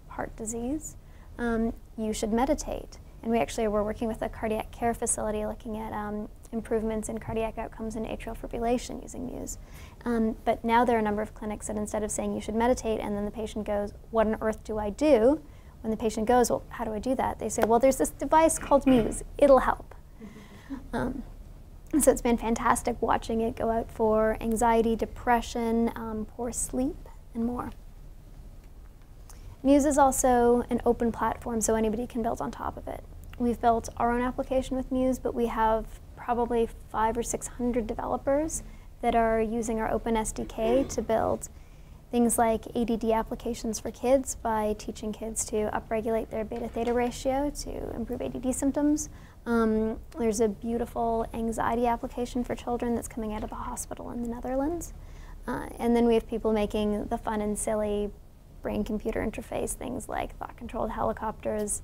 heart disease, you should meditate. And we actually were working with a cardiac care facility looking at improvements in cardiac outcomes in atrial fibrillation using Muse. But now there are a number of clinics that instead of saying you should meditate and then the patient goes, what on earth do I do? When the patient goes, well, how do I do that? They say, well, there's this device called Muse. It'll help. So it's been fantastic watching it go out for anxiety, depression, poor sleep, and more. Muse is also an open platform, so anybody can build on top of it. We've built our own application with Muse, but we have probably 500 or 600 developers that are using our open SDK to build things like ADD applications for kids by teaching kids to upregulate their beta-theta ratio to improve ADD symptoms. There's a beautiful anxiety application for children that's coming out of a hospital in the Netherlands. And then we have people making the fun and silly brain-computer interface, things like thought-controlled helicopters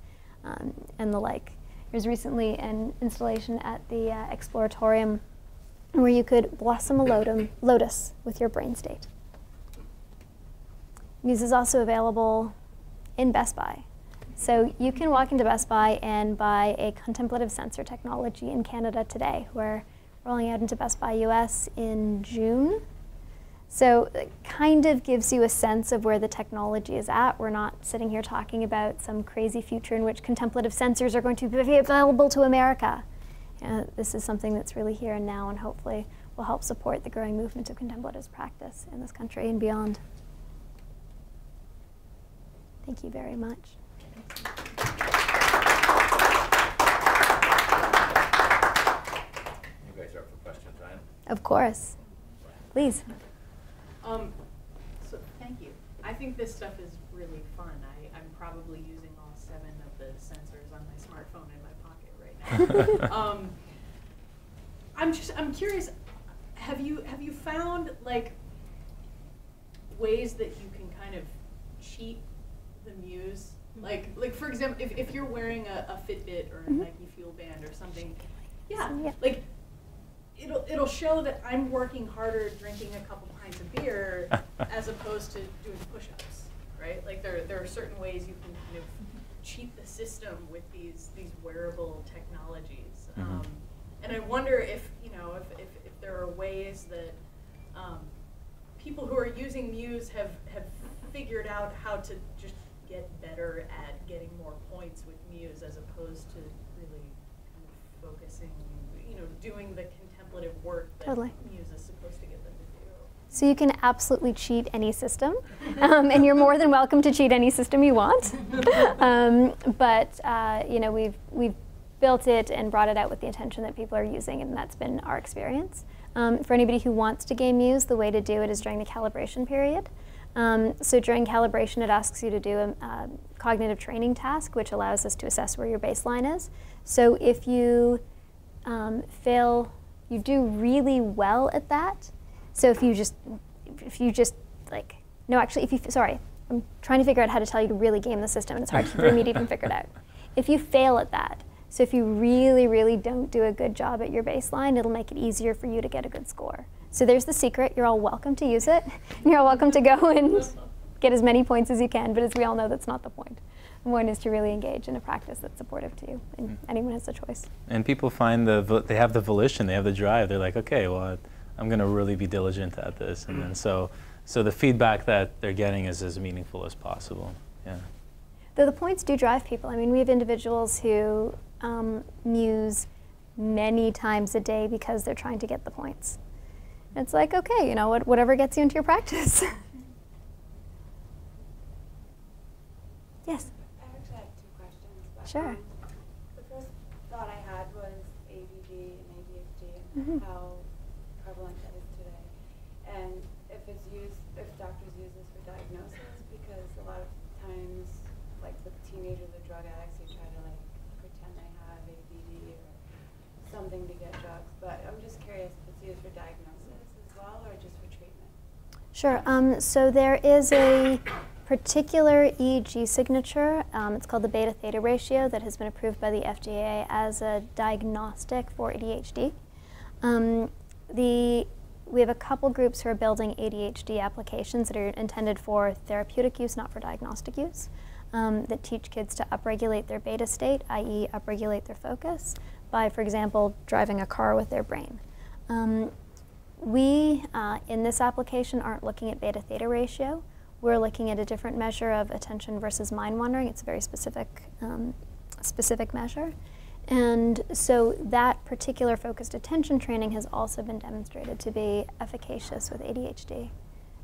and the like. There's recently an installation at the Exploratorium where you could blossom a lotus with your brain state. Muse is also available in Best Buy. So you can walk into Best Buy and buy a contemplative sensor technology in Canada today. We're rolling out into Best Buy US in June. So it kind of gives you a sense of where the technology is at. We're not sitting here talking about some crazy future in which contemplative sensors are going to be available to America. This is something that's really here and now, and hopefully will help support the growing movement of contemplative practice in this country and beyond. Thank you very much. You guys are up for questions, right? Of course. Please. So thank you. I think this stuff is really fun. I'm probably using all 7 of the sensors on my smartphone in my pocket right now. I'm curious. Have you found like ways that you can kind of cheat the Muse? Like for example, if you're wearing a Fitbit or a Nike Fuel Band or something, yeah. Like it'll show that I'm working harder drinking a couple pints of beer as opposed to doing push-ups, right? Like there are certain ways you can kind of cheat the system with these wearable technologies. And I wonder if there are ways that people who are using Muse have figured out how to just get better at getting more points with Muse as opposed to really kind of focusing, doing the contemplative work that Muse is supposed to get them to do. So you can absolutely cheat any system, and you're more than welcome to cheat any system you want. But we've built it and brought it out with the intention that people are using, and that's been our experience. For anybody who wants to game Muse, the way to do it is during the calibration period. So during calibration, it asks you to do a cognitive training task, which allows us to assess where your baseline is. So if you fail, you do really well at that. So if you just like, no, actually, sorry, I'm trying to figure out how to tell you to really game the system, and it's hard for me to even figure it out. If you fail at that, so if you really, really don't do a good job at your baseline, it'll make it easier for you to get a good score. So there's the secret. You're all welcome to use it. You're all welcome to go and get as many points as you can, but as we all know, that's not the point. The point is to really engage in a practice that's supportive to you, and anyone has a choice. And people find they have the volition, they have the drive. They're like, okay, well, I'm going to really be diligent at this. And then so the feedback that they're getting is as meaningful as possible. Yeah. Though the points do drive people. I mean, we have individuals who Muse many times a day because they're trying to get the points. It's like, okay, whatever gets you into your practice. Yes? I actually have 2 questions. But, Sure. The first thought I had was ADD and ADHD and how prevalent that is today. And if doctors use this for diagnosis, because a lot of times, like with teenagers or drug addicts, you try to like pretend they have ADD or something to get drugs. But I'm just curious if it's used for diagnosis as well or just for treatment. Sure. So there is a particular EEG signature. It's called the beta-theta ratio that has been approved by the FDA as a diagnostic for ADHD. We have a couple groups who are building ADHD applications that are intended for therapeutic use, not for diagnostic use, that teach kids to upregulate their beta state, i.e. upregulate their focus, by, for example, driving a car with their brain. We, in this application, aren't looking at beta-theta ratio. We're looking at a different measure of attention versus mind wandering. It's a very specific measure. And so that particular focused attention training has also been demonstrated to be efficacious with ADHD.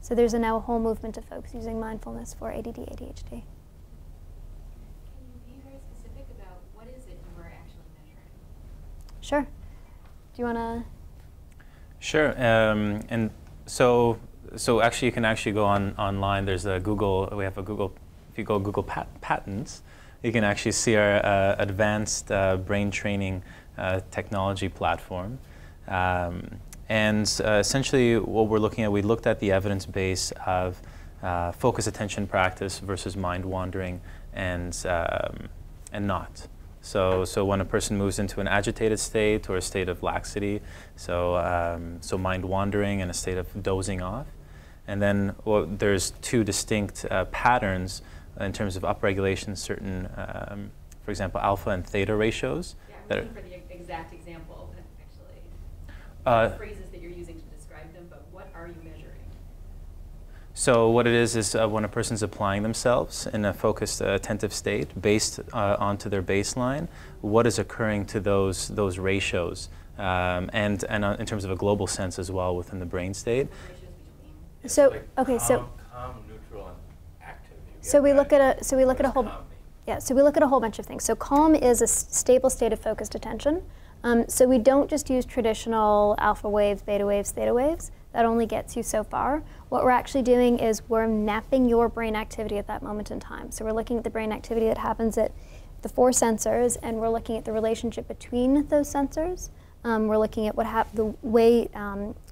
So there's now a whole movement of folks using mindfulness for ADD, ADHD. Can you be very specific about what is it you are actually measuring? Sure. Do you want to? Sure. And so actually, you can actually go online. There's a Google. We have a Google. If you go Google Patents, you can actually see our advanced brain training technology platform. And essentially, what we're looking at, we looked at the evidence base of focus attention practice versus mind wandering and not. So when a person moves into an agitated state or a state of laxity, so mind wandering and a state of dozing off, and then there's two distinct patterns in terms of upregulation, certain, for example, alpha and theta ratios. Yeah, I'm looking for the exact example, actually. The phrases that you're using to describe them, but what are you measuring? So what it is when a person's applying themselves in a focused, attentive state based onto their baseline, what is occurring to those ratios, and in terms of a global sense as well within the brain state. So okay, so calm, neutral, and active. so we look at a whole bunch of things. So calm is a stable state of focused attention. So we don't just use traditional alpha waves, beta waves, theta waves. That only gets you so far. What we're actually doing is we're mapping your brain activity at that moment in time. So we're looking at the brain activity that happens at the 4 sensors, and we're looking at the relationship between those sensors. We're looking at the way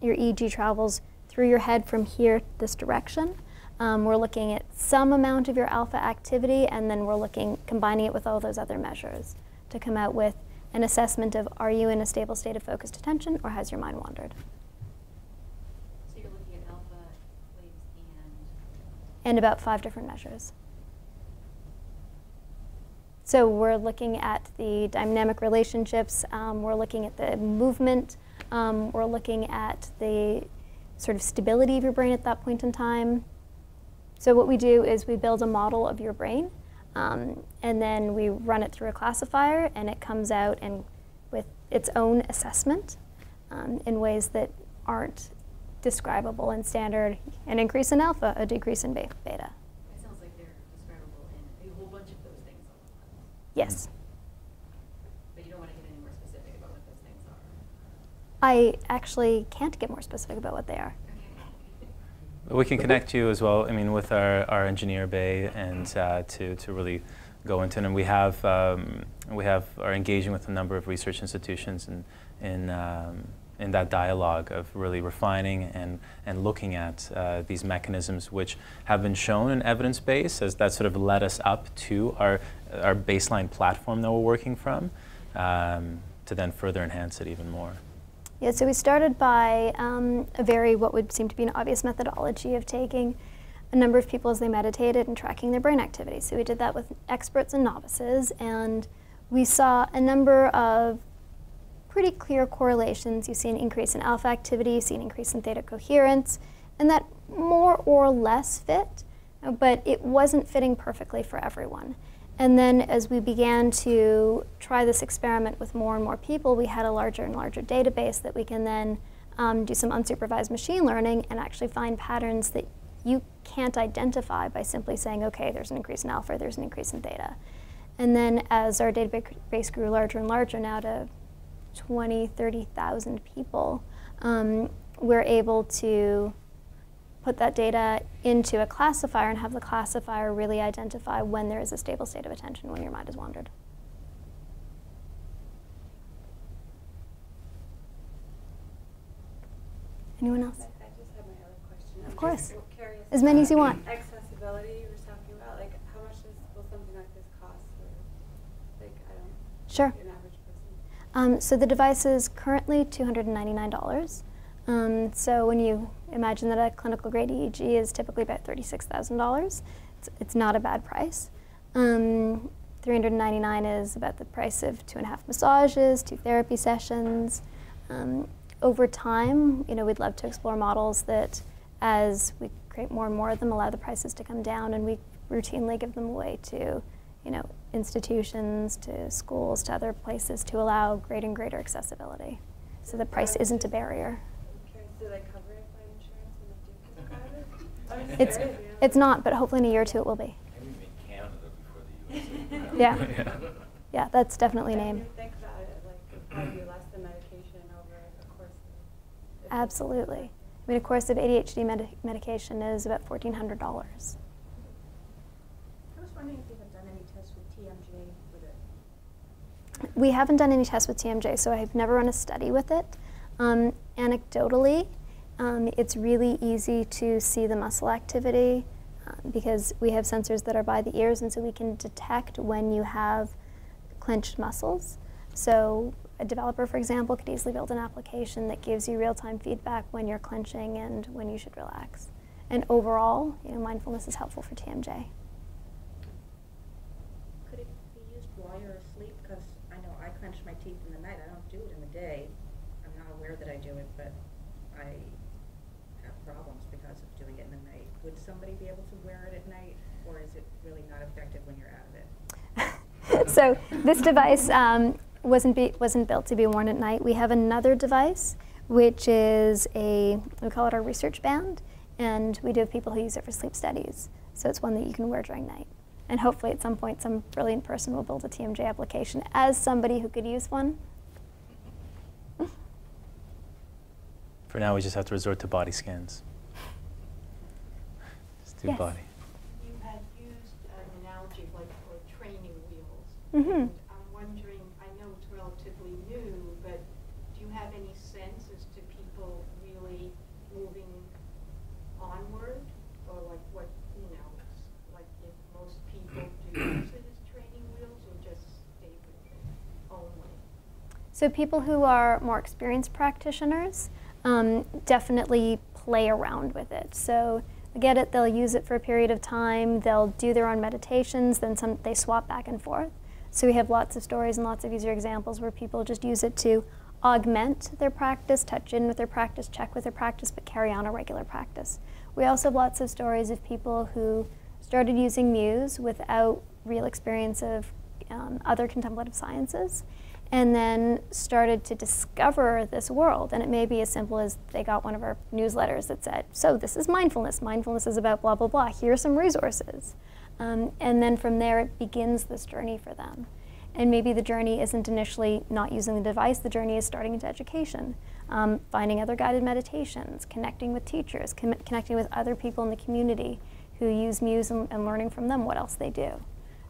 your EEG travels through your head from here this direction. We're looking at some amount of your alpha activity, and then we're combining it with all those other measures to come out with an assessment of, are you in a stable state of focused attention, or has your mind wandered? So you're looking at alpha waves and about 5 different measures. So we're looking at the dynamic relationships, we're looking at the movement, we're looking at the sort of stability of your brain at that point in time. So what we do is we build a model of your brain, and then we run it through a classifier, and it comes out with its own assessment in ways that aren't describable in standard: an increase in alpha, a decrease in beta. It sounds like they're describable in a whole bunch of those things all at once. Yes. But you don't want to get any more specific about what those things are. I actually can't get more specific about what they are. We can connect you as well, I mean, with our engineer bay, and to really go into it. And we are engaging with a number of research institutions in that dialogue of really refining and looking at these mechanisms which have been shown in evidence base, as that sort of led us up to our baseline platform that we're working from, to then further enhance it even more. Yeah, so we started by what would seem to be an obvious methodology of taking a number of people as they meditated and tracking their brain activity. So we did that with experts and novices, and we saw a number of pretty clear correlations. You see an increase in alpha activity, you see an increase in theta coherence, and that more or less fit, but it wasn't fitting perfectly for everyone. And then as we began to try this experiment with more and more people, we had a larger and larger database that we can then do some unsupervised machine learning and actually find patterns that you can't identify by simply saying, okay, there's an increase in alpha, there's an increase in theta. And then as our database grew larger and larger, now to 20, 30,000 people, we're able to put that data into a classifier and have the classifier really identify when there is a stable state of attention, when your mind has wandered. Anyone else? I just have my other question. Of course. I'm just curious. As many as you want. Accessibility you were talking about, like how much will something like this cost for, like, I don't Sure. an average person? So the device is currently $299. So when you imagine that a clinical grade EEG is typically about $36,000, it's not a bad price. $399 is about the price of 2.5 massages, 2 therapy sessions. Over time, we'd love to explore models that, as we create more and more of them, allow the prices to come down, and we routinely give them away to institutions, to schools, to other places to allow greater and greater accessibility. So the price isn't a barrier. Okay, do they cover it by insurance when they do prescribe it? It's not, but hopefully in a year or two it will be. Maybe make Canada before the US. Yeah. Yeah, that's definitely an When aim. you think about it, like, it'd probably be less than medication over a course of... Absolutely. I mean, a course of ADHD medication is about $1,400. I was wondering if you had done any tests with TMJ with it. We haven't done any tests with TMJ, so I've never run a study with it. Anecdotally, it's really easy to see the muscle activity because we have sensors that are by the ears, and so we can detect when you have clenched muscles. So a developer, for example, could easily build an application that gives you real-time feedback when you're clenching and when you should relax. And overall, mindfulness is helpful for TMJ. Could it be used while you're asleep? Because I know I clench my teeth in the night. I don't do it in the day. I'm not aware that I do it, but I have problems because of doing it in the night. Would somebody be able to wear it at night, or is it really not effective when you're out of it? So this device wasn't built to be worn at night. We have another device, which is we call it our research band, and we do have people who use it for sleep studies. So it's one that you can wear during night. And hopefully at some point some brilliant person will build a TMJ application as somebody who could use one. For now, we just have to resort to body scans. Just do Yes. body. You had used an analogy like training wheels. Mm-hmm. I'm wondering, I know it's relatively new, but do you have any sense as to people really moving onward? Or like what, like if most people do use it as training wheels or just stay with it only? So people who are more experienced practitioners definitely play around with it. So they get it, they'll use it for a period of time, they'll do their own meditations, then they swap back and forth. So we have lots of stories and lots of user examples where people just use it to augment their practice, touch in with their practice, check with their practice, but carry on a regular practice. We also have lots of stories of people who started using Muse without real experience of other contemplative sciences, and then started to discover this world. And it may be as simple as they got one of our newsletters that said, so this is mindfulness. Mindfulness is about blah, blah, blah. Here are some resources. And then from there, it begins this journey for them. And maybe the journey isn't initially not using the device. The journey is starting into education, finding other guided meditations, connecting with teachers, connecting with other people in the community who use Muse and learning from them what else they do.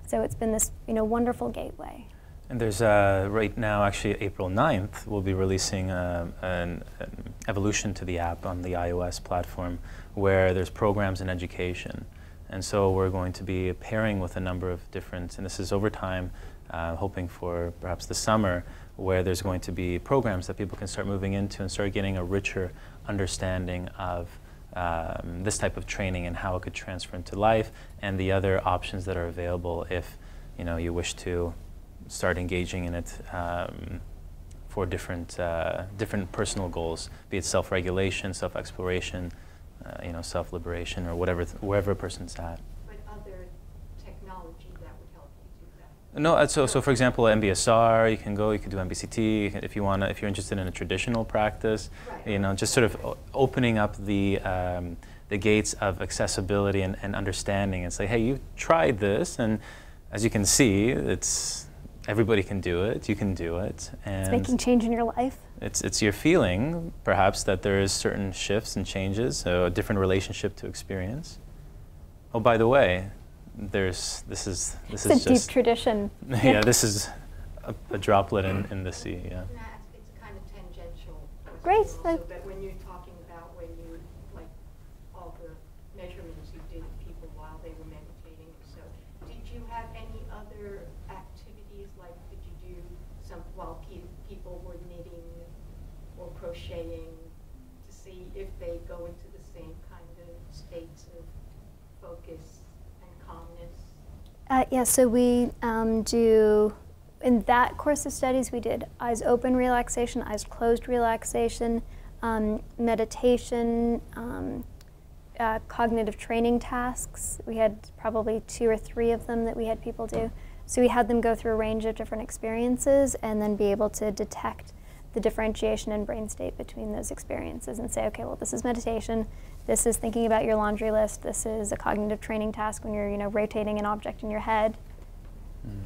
So it's been this wonderful gateway. And there's right now, actually April 9th, we'll be releasing an evolution to the app on the iOS platform where there's programs in education. And so we're going to be pairing with a number of different, and this is over time, hoping for perhaps the summer, where there's going to be programs that people can start moving into and start getting a richer understanding of this type of training and how it could transfer into life and the other options that are available if you wish to start engaging in it for different personal goals, be it self-regulation, self-exploration, self-liberation, or wherever a person's at. But other technology that would help you do that? No, so for example, MBSR, you can do MBCT if you're interested in a traditional practice. Right. Just sort of opening up the gates of accessibility and understanding, and say, hey, you've tried this, and as you can see, everybody can do it. You can do it, and It's making change in your life. It's your feeling, perhaps, that there is certain shifts and changes, so a different relationship to experience. Oh, by the way, this is It's a deep tradition. Yeah, this is a droplet in the sea. Yeah. It's kind of tangential. Great. Also, but when you're talking about like all the measurements you did of people while they were meditating, so did you have any other activities, like did you do some while people were knitting or crocheting to see if they go into the same kind of states of focus and calmness? Yeah, so we do, in that course of studies, we did eyes open relaxation, eyes closed relaxation, meditation, cognitive training tasks. We had probably 2 or 3 of them that we had people do. So we had them go through a range of different experiences and then be able to detect the differentiation in brain state between those experiences and say, okay, well, this is meditation, this is thinking about your laundry list, this is a cognitive training task when you're, rotating an object in your head.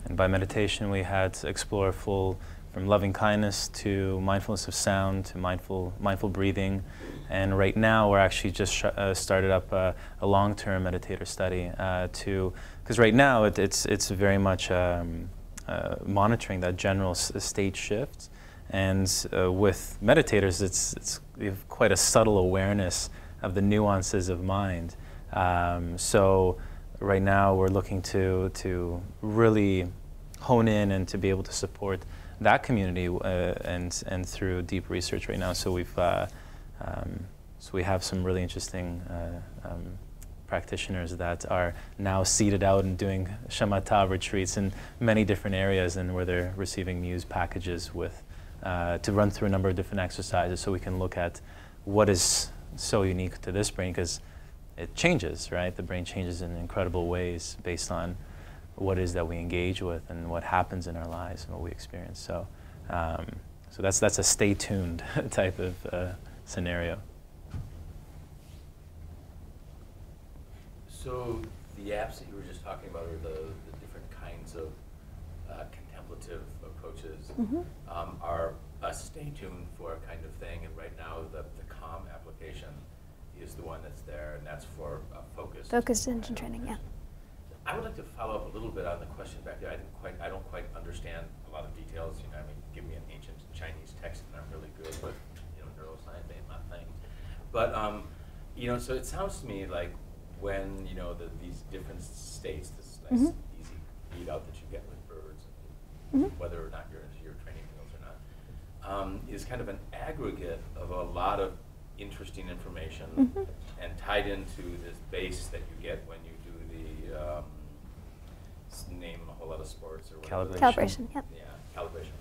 And by meditation, we had to explore from loving kindness to mindfulness of sound to mindful breathing. And right now, we're actually just started up a long-term meditator study because right now it's very much monitoring that general state shift. And with meditators, it's we have quite a subtle awareness of the nuances of mind. So right now, we're looking to really hone in and to be able to support that community and through deep research right now. So we have some really interesting practitioners that are now seated out and doing shamatha retreats in many different areas, and where they're receiving Muse packages with to run through a number of different exercises, so we can look at what is so unique to this brain, because it changes, right? The brain changes in incredible ways based on what it is that we engage with and what happens in our lives and what we experience. So, so that's a stay tuned type of scenario. So the apps that you were just talking about are the different kinds of contemplative approaches are a stay tuned for kind of thing, and right now the Calm application is the one that's there, and that's for focused Focused training, yeah. I would like to follow up a little bit on the question back there. I don't quite understand a lot of details. Give me an ancient Chinese text and I'm really good, but neuroscience ain't my thing. But so it sounds to me like when these different states, this nice easy readout that you get with birds, whether or not you're into your training fields or not, is kind of an aggregate of a lot of interesting information and tied into this base that you get when you do the name a whole lot of sports or whatever. Calibration, yep. Yeah, calibration.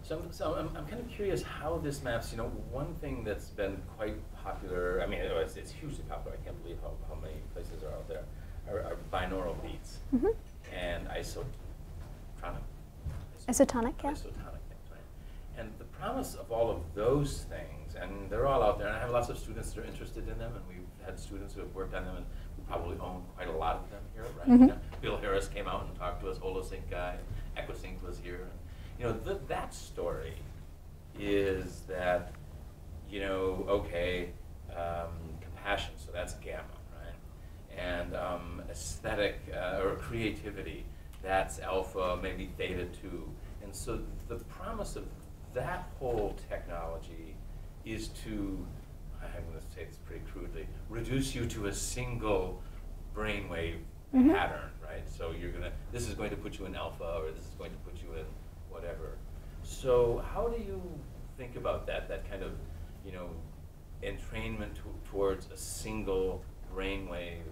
So I'm kind of curious how this maps. One thing that's been quite popular, it's hugely popular, I can't believe how many places are out there, are binaural beats and isotonic. Isotonic, yeah. Isotonic things, right? And the promise of all of those things, and they're all out there, and I have lots of students that are interested in them, and we've had students who have worked on them, and we probably own quite a lot of them here, right? Bill Harris came out and talked to us, HoloSync guy, EquiSync was here. And, that story is that, compassion, so that's gamma, right? And aesthetic or creativity, that's alpha, maybe theta 2. And so the promise of that whole technology is to, I'm going to say this pretty crudely, reduce you to a single brainwave pattern, right? So this is going to put you in alpha, or this is going to put you in whatever. So how do you think about that kind of, entrainment towards a single brainwave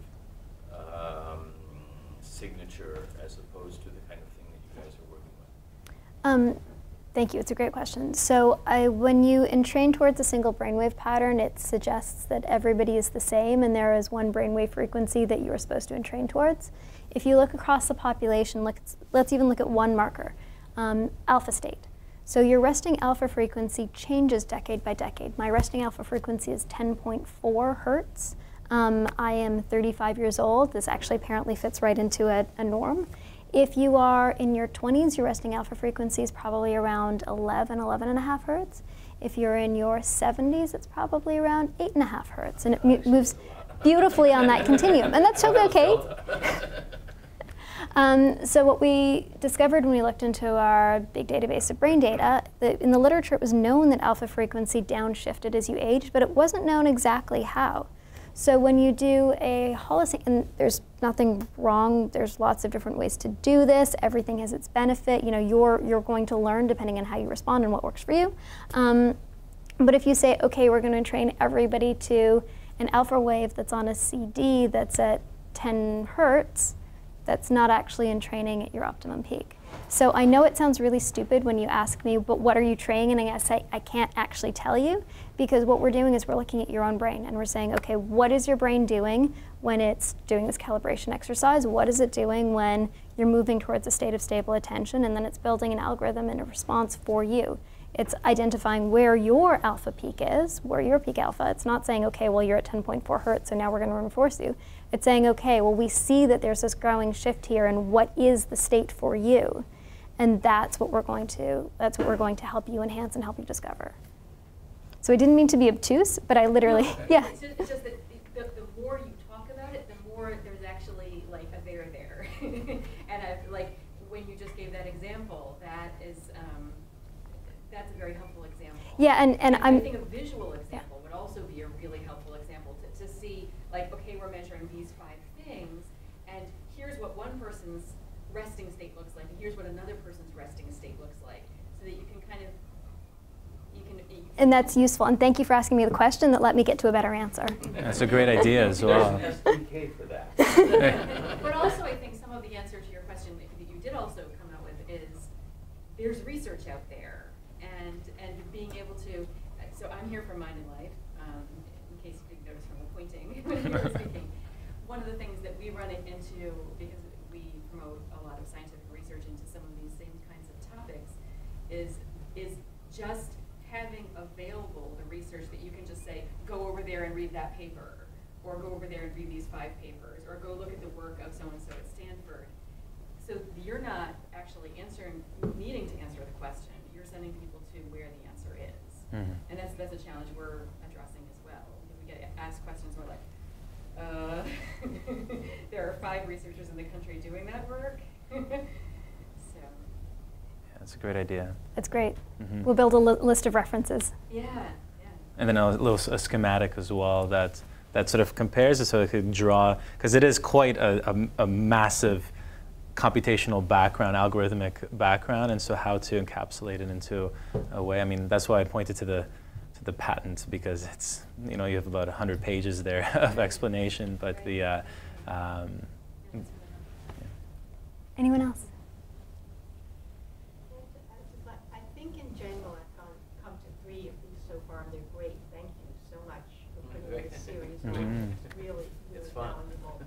signature, as opposed to the kind of thing that you guys are working with? Thank you. It's a great question. So when you entrain towards a single brainwave pattern, it suggests that everybody is the same and there is one brainwave frequency that you are supposed to entrain towards. If you look across the population, let's even look at one marker, alpha state. So your resting alpha frequency changes decade by decade. My resting alpha frequency is 10.4 hertz. I am 35 years old. This actually apparently fits right into a norm. If you are in your 20s, your resting alpha frequency is probably around 11.5 hertz. If you're in your 70s, it's probably around 8.5 hertz. And it moves beautifully on that continuum. And that's totally okay. So what we discovered when we looked into our big database of brain data, in the literature it was known that alpha frequency downshifted as you aged, but it wasn't known exactly how. So when you do a HoloSync, and there's nothing wrong, there's lots of different ways to do this, everything has its benefit, you're going to learn depending on how you respond and what works for you. But if you say, okay, we're going to train everybody to an alpha wave that's on a CD that's at 10 hertz, that's not actually in training at your optimum peak. So I know it sounds really stupid when you ask me, but what are you training? And I say, I can't actually tell you, because what we're doing is we're looking at your own brain and we're saying, okay, what is your brain doing when it's doing this calibration exercise? What is it doing when you're moving towards a state of stable attention? And then it's building an algorithm and a response for you. It's identifying where your alpha peak is, where your peak alpha. It's not saying, okay, well, you're at 10.4 hertz, so now we're going to reinforce you. It's saying, okay, well, we see that there's this growing shift here, and what is the state for you? And that's what we're going to help you enhance and help you discover. So I didn't mean to be obtuse, but I literally, no, yeah. It's just that the more you talk about it, the more there's actually like a there. And like when you just gave that example, that is, that's a very helpful example. Yeah, and I think a visual example would also be a really helpful example to see, like, okay, we're measuring these 5 things, and here's what one person's resting state looks like, and here's what another person's resting state looks like, so that you can kind of, and that's useful. And thank you for asking me the question that let me get to a better answer. That's a great idea as well. There's an SDK for that. But also, I think some of the answer to your question that you did also come out with is there's research out there, and being able to. So I'm here for Mind and Life, in case you didn't notice from the pointing when you were speaking. One of the things that we run into, because we promote a lot of scientific research into some of these same kinds of topics, is just having available the research that you can just say, go over there and read that paper, or go over there and read these 5 papers, or go look at the work of so-and-so at Stanford. So you're not actually needing to answer the question. You're sending people to where the answer is. Mm-hmm. And that's a challenge we're addressing as well. We get asked questions, we're like, there are 5 researchers in the country doing that work. That's a great idea. That's great. Mm-hmm. We'll build a list of references. Yeah. And then a schematic as well that sort of compares it, so it could draw, because it is quite a massive computational background, algorithmic background, and so how to encapsulate it into a way. I mean, that's why I pointed to the patent, because it's, you have about 100 pages there of explanation, but the Anyone else? I think in general I've come to 3 of these so far, and they're great. Thank you so much for putting this series on. It's really valuable.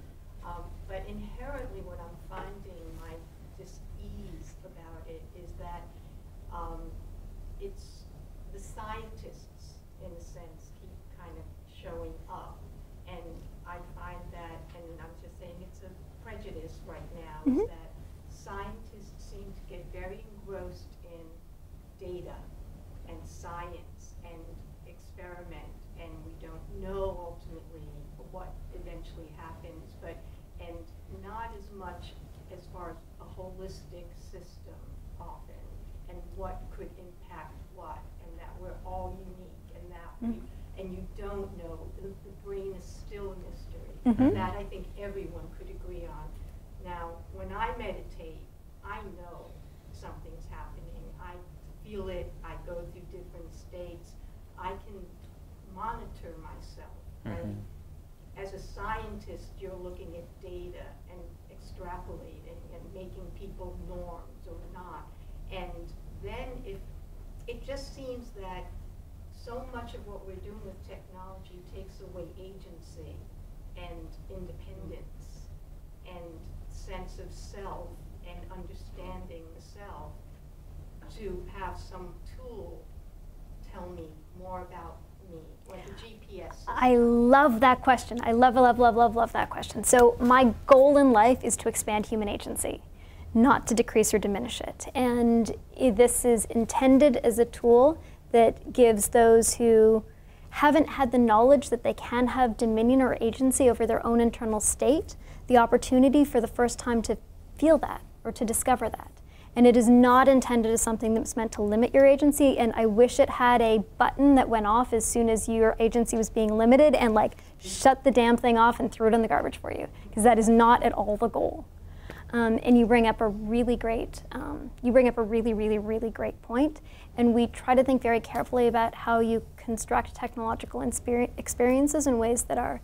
But inherently what I'm finding my dis-ease about it is that it's the scientists, in a sense, keep kind of showing up. And I find that, and I'm just saying it's a prejudice right now, is that scientists seem to get very engrossed in data and science and experiment, and we don't know ultimately what eventually happens, and not as much as far as a holistic system often, and what could impact what, and that we're all unique, and that and you don't know, the brain is still a mystery. That I think everyone could agree on. Now, when I meditate, I know something's happening. I feel it. I go through different states. I can monitor myself. Right? As a scientist, you're looking at data and extrapolating and making people norms or not. And then it just seems that so much of what we're doing with technology takes away agency and independence and sense of self and understanding the self, to have some tool tell me more about me, like a GPS system. I love that question. I love that question. So my goal in life is to expand human agency, not to decrease or diminish it. And this is intended as a tool that gives those who haven't had the knowledge that they can have dominion or agency over their own internal state the opportunity for the first time to feel that or to discover that. And it is not intended as something that's meant to limit your agency, and I wish it had a button that went off as soon as your agency was being limited and like shut the damn thing off and threw it in the garbage for you, because that is not at all the goal. And you bring up a really great, really great point, and we try to think very carefully about how you construct technological experiences in ways that are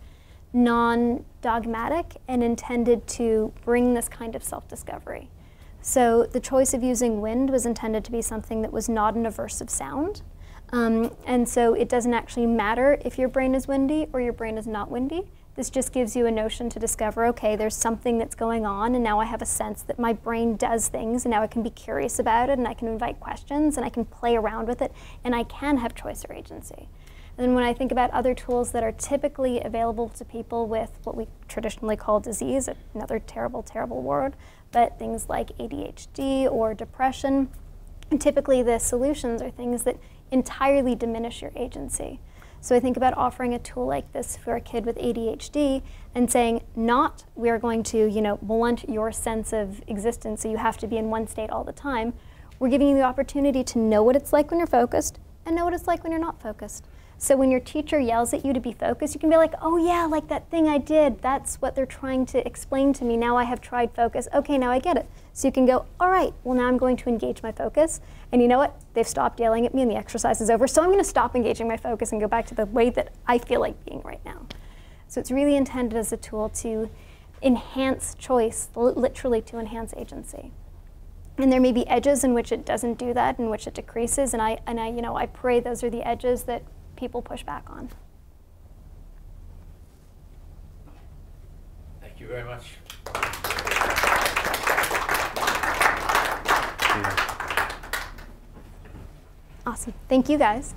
non-dogmatic and intended to bring this kind of self-discovery. So the choice of using wind was intended to be something that was not an aversive sound. And so it doesn't actually matter if your brain is windy or your brain is not windy. This just gives you a notion to discover, okay, there's something that's going on, and now I have a sense that my brain does things, and now I can be curious about it, and I can invite questions, and I can play around with it, and I can have choice or agency. And then when I think about other tools that are typically available to people with what we traditionally call disease, another terrible, terrible word, but things like ADHD or depression, and typically the solutions are things that entirely diminish your agency. So I think about offering a tool like this for a kid with ADHD and saying, not we are going to, blunt your sense of existence so you have to be in one state all the time. We're giving you the opportunity to know what it's like when you're focused and know what it's like when you're not focused. So when your teacher yells at you to be focused, you can be like, oh yeah, like that thing I did, that's what they're trying to explain to me. Now I have tried focus. Okay, now I get it. So you can go, all right, well now I'm going to engage my focus. And you know what? They've stopped yelling at me and the exercise is over. So I'm going to stop engaging my focus and go back to the way that I feel like being right now. So it's really intended as a tool to enhance choice, literally to enhance agency. And there may be edges in which it doesn't do that, in which it decreases. And I pray those are the edges that people push back on. Thank you very much. Awesome. Thank you, guys.